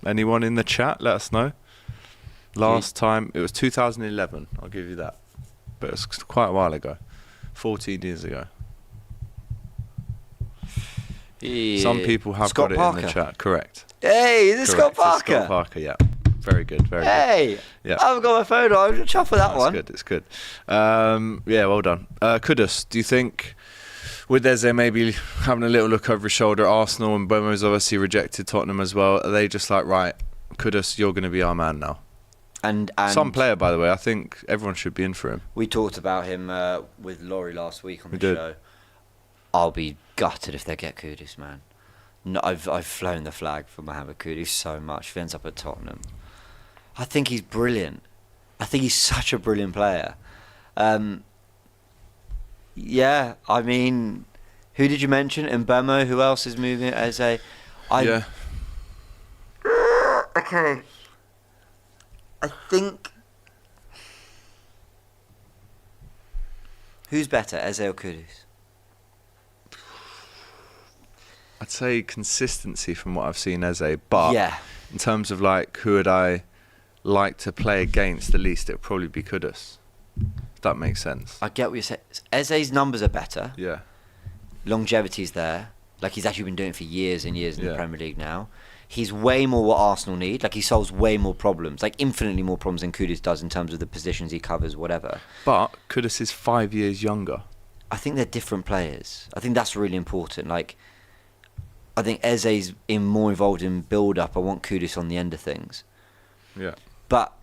Anyone in the chat? Let us know. Last time, it was 2011. I'll give you that. But it was quite a while ago. 14 years ago. Yeah. Some people have Scott got Parker. it in the chat. Correct. Hey, is it Scott Correct. Parker? It's Scott Parker, yeah. Very good, very good. Hey, Yeah. I haven't got my phone on. I'm chuffed with that one. It's good. Yeah, well done. Kudus, do you think, with Eze maybe having a little look over his shoulder at Arsenal, and Bomo's obviously rejected Tottenham as well, are they just like, right, Kudus, you're going to be our man now? And some player, by the way. I think everyone should be in for him. We talked about him with Laurie last week on the show. I'll be gutted if they get Kudus, man. No, I've flown the flag for Mohamed Kudus so much. If he ends up at Tottenham, I think he's brilliant. I think he's such a brilliant player. Yeah, I mean, who did you mention? Mbemo. Who else is moving as a? Yeah. Okay. I think. Who's better, Eze or Kudus? I'd say consistency from what I've seen Eze, but yeah. In terms of like who would I like to play against the least, it would probably be Kudus. If that makes sense. I get what you're saying. Eze's numbers are better. Yeah. Longevity's there. Like he's actually been doing it for years and years in the Premier League now. He's way more what Arsenal need. Like he solves way more problems, like infinitely more problems than Kudus does in terms of the positions he covers, whatever. But Kudus is 5 years younger. I think they're different players. I think that's really important. Like, I think Eze's more involved in build-up. I want Kudus on the end of things. Yeah. But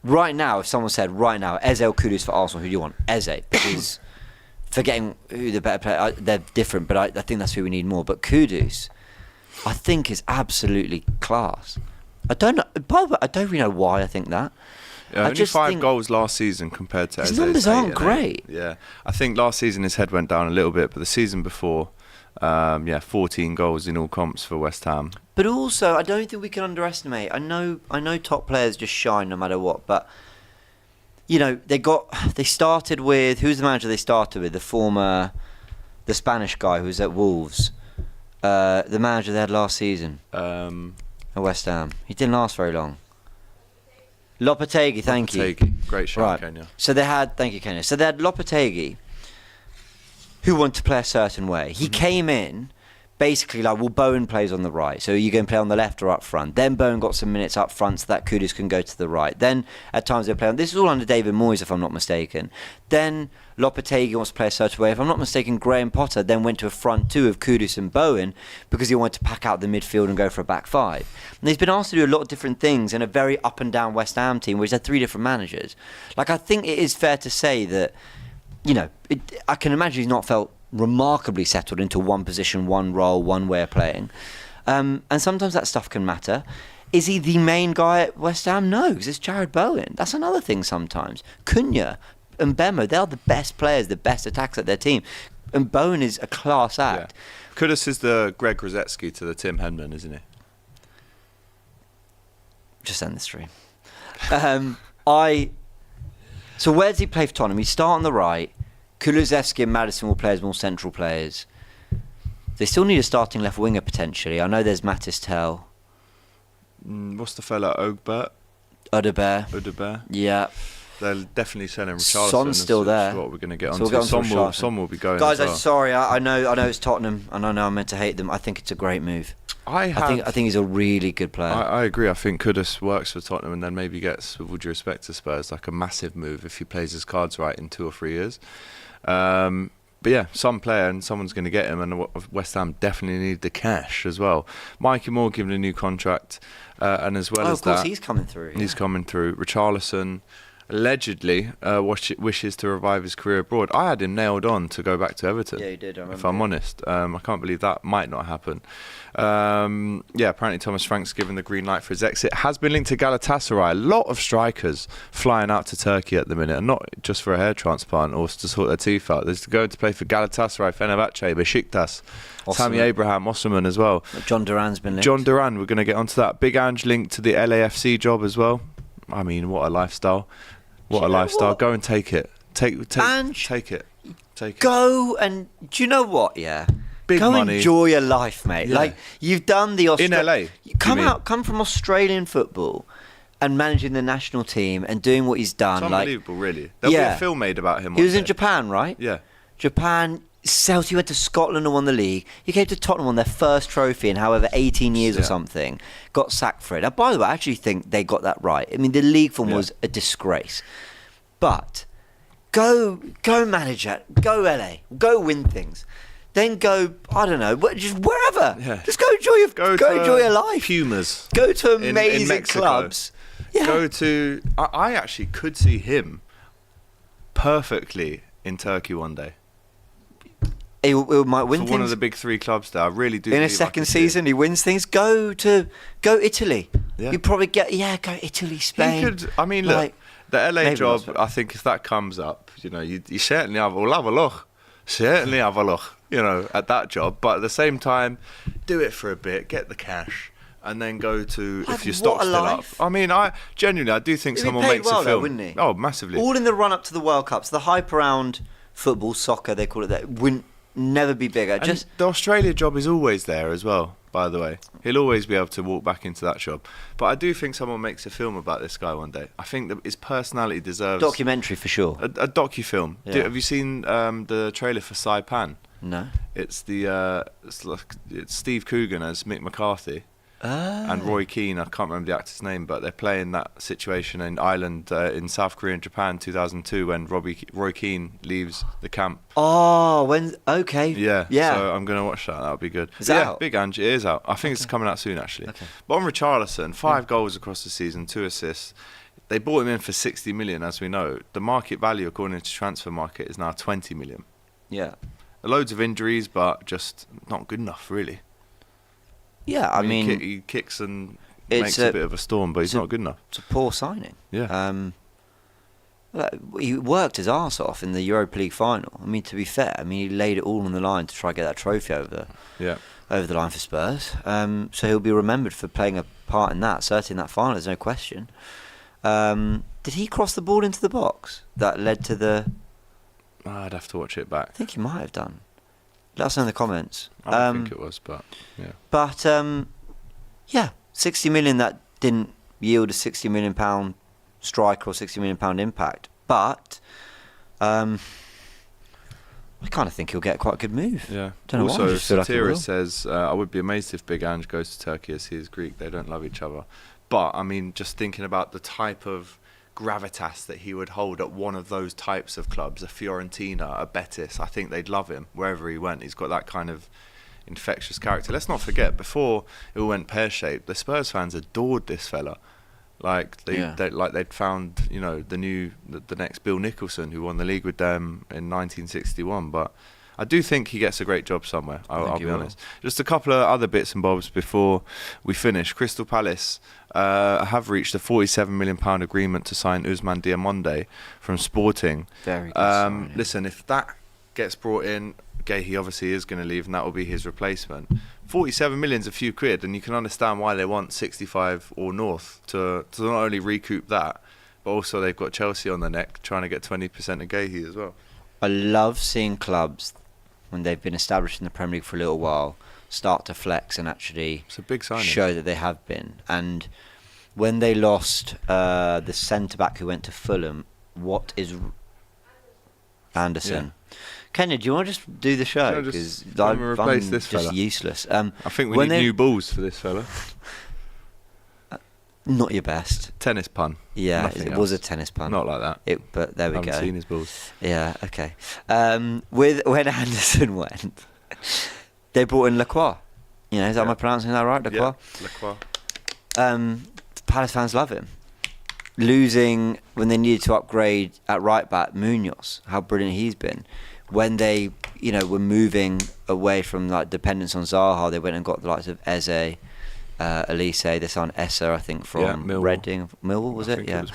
right now, if someone said, right now, Eze or Kudus for Arsenal, who do you want? Eze, because forgetting who the better player, they're different, but I think that's who we need more. But Kudus, I think, is absolutely class. I don't know. By the way, I don't really know why I think that. Yeah, only 5 goals last season compared to his numbers aren't great. Yeah, I think last season his head went down a little bit, but the season before, 14 goals in all comps for West Ham. But also, I don't think we can underestimate. I know top players just shine no matter what, but you know they started with, who's the manager they started with? The Spanish guy who was at Wolves, the manager they had last season at West Ham. He didn't last very long. Lopetegui, thank you. Great shot, right. Kenya. So they had, thank you, Kenya. So they had Lopetegui, who wanted to play a certain way. He came in, basically like, well, Bowen plays on the right, so you going to play on the left or up front. Then Bowen got some minutes up front so that Kudus can go to the right. Then at times they play on, this is all under David Moyes if I'm not mistaken. Then Lopetegui wants to play a certain way. If I'm not mistaken, Graham Potter then went to a front two of Kudus and Bowen because he wanted to pack out the midfield and go for a back five. And he's been asked to do a lot of different things in a very up and down West Ham team where he's had 3 different managers. Like, I think it is fair to say that, you know, I can imagine he's not felt remarkably settled into one position, one role, one way of playing. And sometimes that stuff can matter. Is he the main guy at West Ham? No, because it's Jared Bowen. That's another thing sometimes. Cunha and Bemo, they are the best players, the best attacks at their team. And Bowen is a class act. Yeah. Kudus is the Greg Rosetsky to the Tim Henman, isn't he? Just end the stream. So where does he play for Tottenham? He start on the right. Kulusevski and Maddison will play as more central players. They still need a starting left winger potentially. I know there's Mattis Tell. What's the fella? Udebert. Yeah. They're definitely selling Richarlison. Son's still there. What we're going to get So onto. Son will be going. Guys, as well. I'm sorry. I know it's Tottenham, and I know I'm meant to hate them. I think it's a great move. I think he's a really good player. I agree. I think Kudus works for Tottenham and then maybe gets, with all due respect to Spurs, like a massive move if he plays his cards right in 2 or 3 years. But yeah, some player and someone's going to get him, and West Ham definitely need the cash as well. Mikey Moore given a new contract, and as well as that, of course, he's coming through. He's coming through. Richarlison allegedly wishes to revive his career abroad. I had him nailed on to go back to Everton. Yeah, you did. I remember. If I'm honest, I can't believe that might not happen. Apparently Thomas Frank's given the green light for his exit. Has been linked to Galatasaray. A lot of strikers flying out to Turkey at the minute, and not just for a hair transplant or to sort their teeth out. There's going to play for Galatasaray, Fenerbahce, Besiktas, Tammy Abraham, Osman as well. John Duran's been linked. John Duran, we're going to get onto that. Big Ange linked to the LAFC job as well. I mean, what a lifestyle. What a lifestyle. Go and take it. Take it. Go and... Do you know what, yeah? Big Go money. Enjoy your life, mate. Yeah. Like, you've done the... In LA? Come from Australian football and managing the national team and doing what he's done. It's unbelievable, really. There'll be a film made about him. He was in Japan, right? Yeah. Japan... Celtic went to Scotland and won the league. He came to Tottenham, won their first trophy in however 18 years or something. Got sacked for it. Now, by the way, I actually think they got that right. I mean, the league form was a disgrace. But go manage it. Go LA. Go win things. Then go, I don't know, just wherever. Yeah. Just go enjoy your life. Pumas. Go to amazing clubs. Yeah. Go to... I actually could see him perfectly in Turkey one day. He might win for things. One of the big 3 clubs there. I really do. In a second season, he wins things. Go Italy. Yeah. You probably go Italy, Spain. He could. I mean, look, the LA job. I think if that comes up, you know, you certainly will have a look. Certainly have a look. You know, at that job. But at the same time, do it for a bit, get the cash, and then go to if your stock's still up. I mean, I do think someone makes a film, though, wouldn't he? Oh, massively. All in the run up to the World Cups, the hype around football, soccer, they call it that, wouldn't never be bigger. And just the Australia job is always there as well, by the way. He'll always be able to walk back into that job. But I do think someone makes a film about this guy one day. I think that his personality deserves... documentary for sure. A docu-film. Yeah. Have you seen the trailer for Saipan? No. It's it's Steve Coogan as Mick McCarthy. And Roy Keane, I can't remember the actor's name, but they're playing that situation in Ireland, in South Korea and Japan 2002 when Roy Keane leaves the camp. Oh, okay. Yeah. So I'm going to watch that. That'll be good. Is that out? Big Ange, it is out. I think it's coming out soon, actually. Okay. But on Richarlison, 5 goals across the season, 2 assists. They bought him in for 60 million, as we know. The market value, according to Transfer Market, is now 20 million. Yeah. Loads of injuries, but just not good enough, really. Yeah, I mean... He kicks and makes a bit of a storm, but he's not good enough. It's a poor signing. Yeah. He worked his arse off in the Europa League final. I mean, to be fair, he laid it all on the line to try to get that trophy over the line for Spurs. So he'll be remembered for playing a part in that, certainly in that final, there's no question. Did he cross the ball into the box that led to the... I'd have to watch it back. I think he might have done. Let us know in the comments. I don't think it was, but yeah. But, 60 million, that didn't yield a £60 million striker or £60 million impact. But I kind of think he'll get quite a good move. Yeah. Don't know also, why, I just feel like Satira says, I would be amazed if Big Ange goes to Turkey as he is Greek. They don't love each other. But, I mean, just thinking about the type of gravitas that he would hold at one of those types of clubs, a Fiorentina, a Betis, I think they'd love him wherever he went. He's got that kind of infectious character. Let's not forget, before it all went pear-shaped, the Spurs fans adored this fella. Like they'd found, the next Bill Nicholson, who won the league with them in 1961. But I do think he gets a great job somewhere. I'll be honest. Just a couple of other bits and bobs before we finish. Crystal Palace have reached a £47 million agreement to sign Ousmane Diamonde from Sporting. Very good. Listen, if that gets brought in, Gahey obviously is going to leave, and that will be his replacement. 47 million's a few quid, and you can understand why they want 65 or north to not only recoup that, but also they've got Chelsea on their neck trying to get 20% of Gahey as well. I love seeing clubs, when they've been established in the Premier League for a little while, start to flex and actually it's a big signing. Show that they have been. And when they lost the centre-back who went to Fulham, Anderson. Yeah. Kenya, do you want to just do the show? Because I'm replace this fella. Just useless. I think we need new balls for this fella. Not your best. Tennis pun. Yeah, it was a tennis pun. Not like that. But there we I go. haven't seen his balls. Yeah, okay. When Anderson went, they brought in Lacroix. Am I pronouncing that right? Lacroix? Yeah, Lacroix. Palace fans love him. Losing when they needed to upgrade at right back, Munoz, how brilliant he's been. When they, were moving away from dependence on Zaha, they went and got the likes of Eze, Elise, they signed Eze, I think, from Reading. Millwall, was it? Yeah.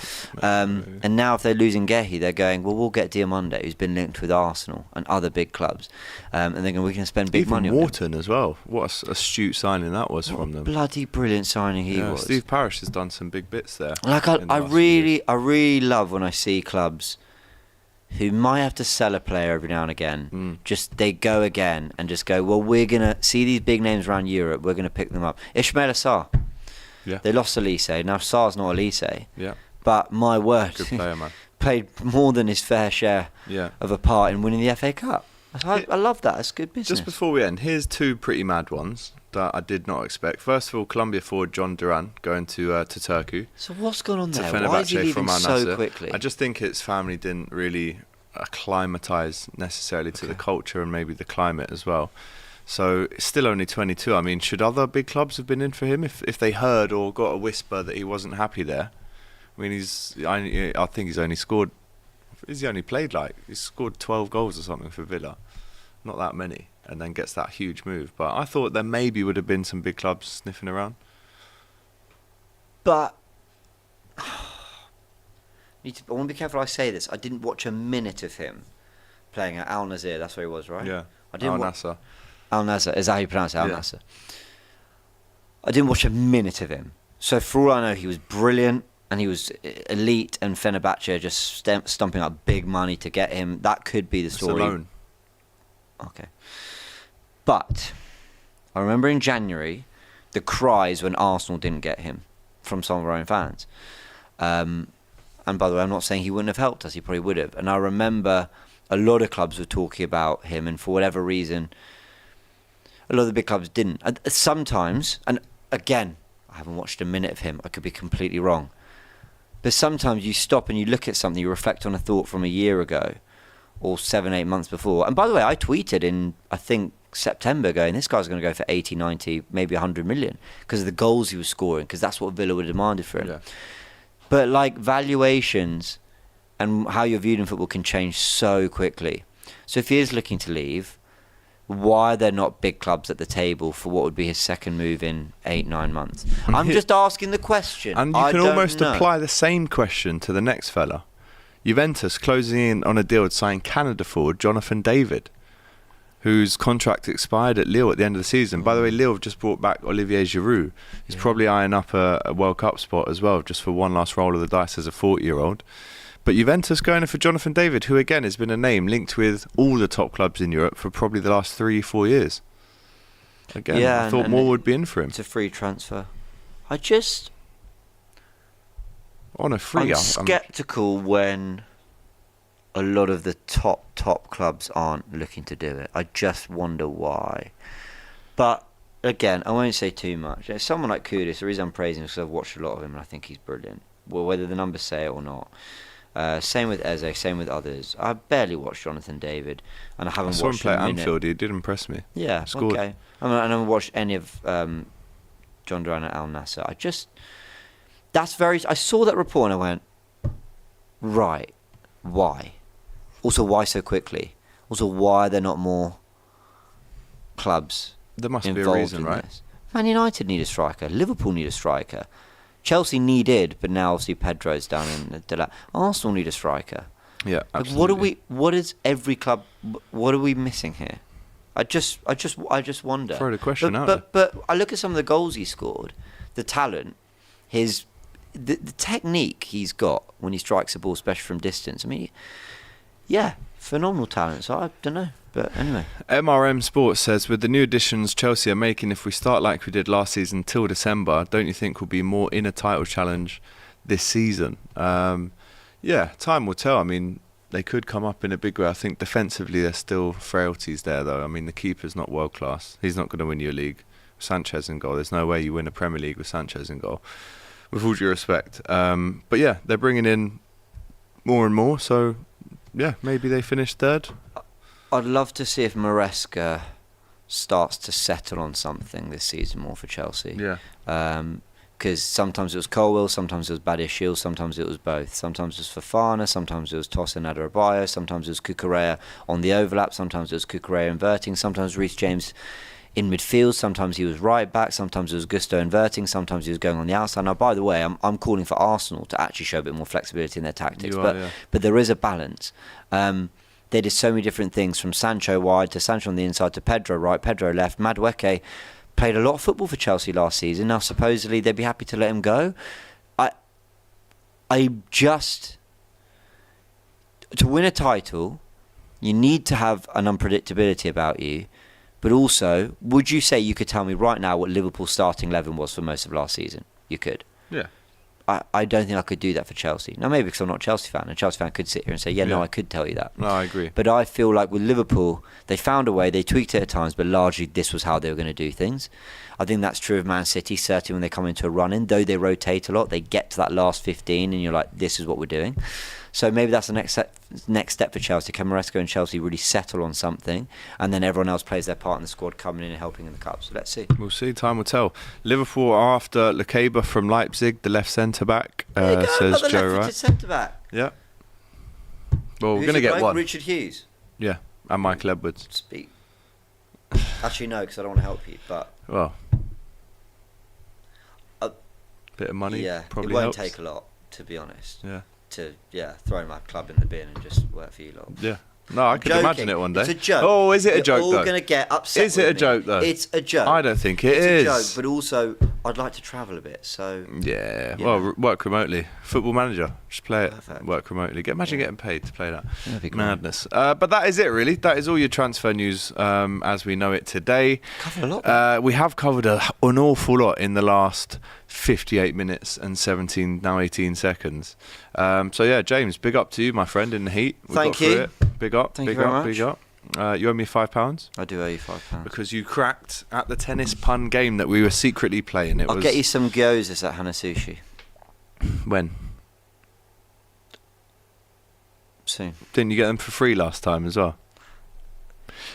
And now if they're losing Gahey, they're going, well, we'll get Diamonde, who's been linked with Arsenal and other big clubs. And they're going, we can spend big money on him. Wharton as well. What a astute signing that was from them. Bloody brilliant signing he was. Steve Parish has done some big bits there. I really love when I see clubs who might have to sell a player every now and again. Just they go again and just go, well, we're going to see these big names around Europe, we're going to pick them up. Ismail Assar. Yeah. They lost Elise. Now Sarr's not Elise. Yeah. But my word, good player, man. Played more than his fair share of a part in winning the FA Cup. I love that. It's good business. Just before we end, here's two pretty mad ones that I did not expect. First of all, Colombia forward John Duran going to Turku. So what's going on there? Fenerbahce Why is he leaving so quickly? I just think his family didn't really acclimatise necessarily to the culture and maybe the climate as well. So it's still only 22. I mean, should other big clubs have been in for him if they heard or got a whisper that he wasn't happy there? I mean, I think he's only scored. He's only played he's scored 12 goals or something for Villa, not that many, and then gets that huge move. But I thought there maybe would have been some big clubs sniffing around. But I want to be careful I say this. I didn't watch a minute of him playing at Al Nassr. That's where he was, right? Yeah. Al Nassr. Al Nassr. Is that how you pronounce it? Al Nassr. I didn't watch a minute of him. So for all I know, he was brilliant. And he was elite, and Fenerbahce just stumping up big money to get him. That could be the story. It's a loan. Okay. But I remember in January, the cries when Arsenal didn't get him from some of our own fans. And by the way, I'm not saying he wouldn't have helped us. He probably would have. And I remember a lot of clubs were talking about him, and for whatever reason, a lot of the big clubs didn't. And sometimes, and again, I haven't watched a minute of him. I could be completely wrong. But sometimes you stop and you look at something, you reflect on a thought from a year ago or 7-8 months before. And by the way, I tweeted in, I think, September going, this guy's going to go for 80, 90, maybe 100 million because of the goals he was scoring, because that's what Villa would have demanded for him. Yeah. But valuations and how you're viewed in football can change so quickly. So if he is looking to leave, why are there not big clubs at the table for what would be his second move in 8-9 months? I'm just asking the question. And you can almost apply the same question to the next fella. Juventus closing in on a deal to sign Canada forward Jonathan David, whose contract expired at Lille at the end of the season. By the way, Lille have just brought back Olivier Giroud. He's probably eyeing up a World Cup spot as well, just for one last roll of the dice as a 40-year-old. But Juventus going in for Jonathan David, who again has been a name linked with all the top clubs in Europe for probably the last 3-4 years. Again, I thought more would be in for him. It's a free transfer. I'm sceptical when a lot of the top clubs aren't looking to do it. I just wonder why. But again, I won't say too much. There's someone like Kudus, the reason I'm praising him is because I've watched a lot of him and I think he's brilliant. Well, whether the numbers say it or not. Same with Eze, same with others. I barely watched Jonathan David, and I haven't watched him. I saw him play at Anfield. He did impress me. Yeah, scored. Okay. I haven't watched any of John Duran at Al Nassr. I saw that report and I went, right, why? Also, why so quickly? Also, why are there not more clubs There must involved be a reason, in right? this? Man United need a striker. Liverpool need a striker. Chelsea needed, but now obviously Pedro's down in the Arsenal need a striker. Yeah, absolutely. What is every club? What are we missing here? I just wonder. Throw the question out there. But I look at some of the goals he scored, the talent, the technique he's got when he strikes a ball, especially from distance. I mean, yeah, phenomenal talent. So I don't know. But anyway. MRM Sports says, with the new additions Chelsea are making, if we start like we did last season till December, don't you think we'll be more in a title challenge this season? Yeah, time will tell. I mean, they could come up in a big way. I think defensively there's still frailties there, though. I mean, the keeper's not world class. He's not going to win you a league. Sanchez in goal. There's no way you win a Premier League with Sanchez in goal, with all due respect. But yeah, they're bringing in more and more. So yeah, maybe they finish third. I'd love to see if Maresca starts to settle on something this season more for Chelsea. Yeah. Because sometimes it was Colwill, sometimes it was Badiashile, sometimes it was both. Sometimes it was Fofana, sometimes it was Tosin Adarabioyo, sometimes it was Cucurella on the overlap, sometimes it was Cucurella inverting, sometimes Reece James in midfield, sometimes he was right back, sometimes it was Gusto inverting, sometimes he was going on the outside. Now, by the way, I'm calling for Arsenal to actually show a bit more flexibility in their tactics, but there is a balance. They did so many different things, from Sancho wide to Sancho on the inside to Pedro right, Pedro left. Madueke played a lot of football for Chelsea last season. Now, supposedly, they'd be happy to let him go. To win a title, you need to have an unpredictability about you. But also, would you say you could tell me right now what Liverpool's starting 11 was for most of last season? You could. Yeah. I don't think I could do that for Chelsea. Now, maybe because I'm not a Chelsea fan. A Chelsea fan could sit here and say, no, I could tell you that. No, I agree. But I feel like with Liverpool, they found a way. They tweaked it at times, but largely this was how they were going to do things. I think that's true of Man City, certainly when they come into a run-in. Though they rotate a lot, they get to that last 15 and you're like, this is what we're doing. So maybe that's the next step for Chelsea. Can Maresca and Chelsea really settle on something, and then everyone else plays their part in the squad, coming in and helping in the cup. So let's see. We'll see. Time will tell. Liverpool are after Lekeba from Leipzig, the left centre back. Says Joe Wright. Centre back. Yeah. Well, we're going to get one. Richard Hughes. Yeah, and Michael Edwards. Speak. Actually, no, because I don't want to help you. But well, bit of money. Yeah, probably it won't helps. take a lot, to be honest. Yeah. To throw my club in the bin and just work for you lot. Yeah. No, I could imagine it one day. It's a joke. Oh, is it a joke You're though? all going to get upset. Is it a joke though? It's a joke. I don't think it is. It's a joke, but also I'd like to travel a bit. So yeah. Well, work remotely. Football Manager, just play it. Perfect. Work remotely. Imagine getting paid to play that. That'd be great. Madness. But that is it really. That is all your transfer news as we know it today. Covered a lot. We have covered an awful lot in the last 58 minutes and 18 seconds. So yeah, James, big up to you, my friend, in the heat. Thank you. Big up. Thank big you very up. much. Big up. You owe me £5 I do owe you £5 because you cracked at the tennis pun game that we were secretly playing. I'll get you some gyozas at Hanasushi. When? Soon. Didn't you get them for free last time as well?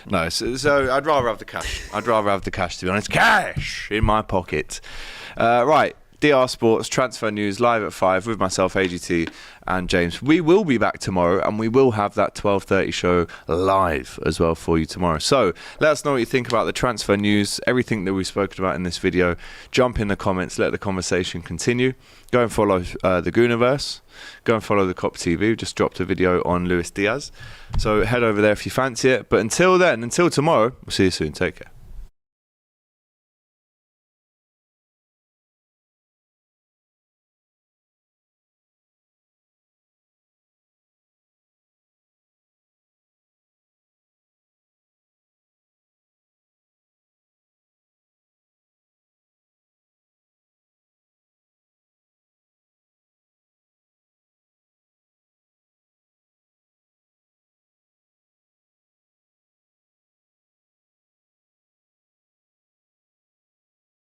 No, so I'd rather have the cash. I'd rather have the cash, to be honest. Cash in my pocket. Right, DR Sports Transfer News live at 5 with myself, AGT, and James. We will be back tomorrow, and we will have that 12:30 show live as well for you tomorrow. So let us know what you think about the transfer news, everything that we've spoken about in this video. Jump in the comments, let the conversation continue. Go and follow the Gooniverse. Go and follow the Cop TV. We just dropped a video on Luis Diaz. So head over there if you fancy it. But until then, until tomorrow, we'll see you soon. Take care.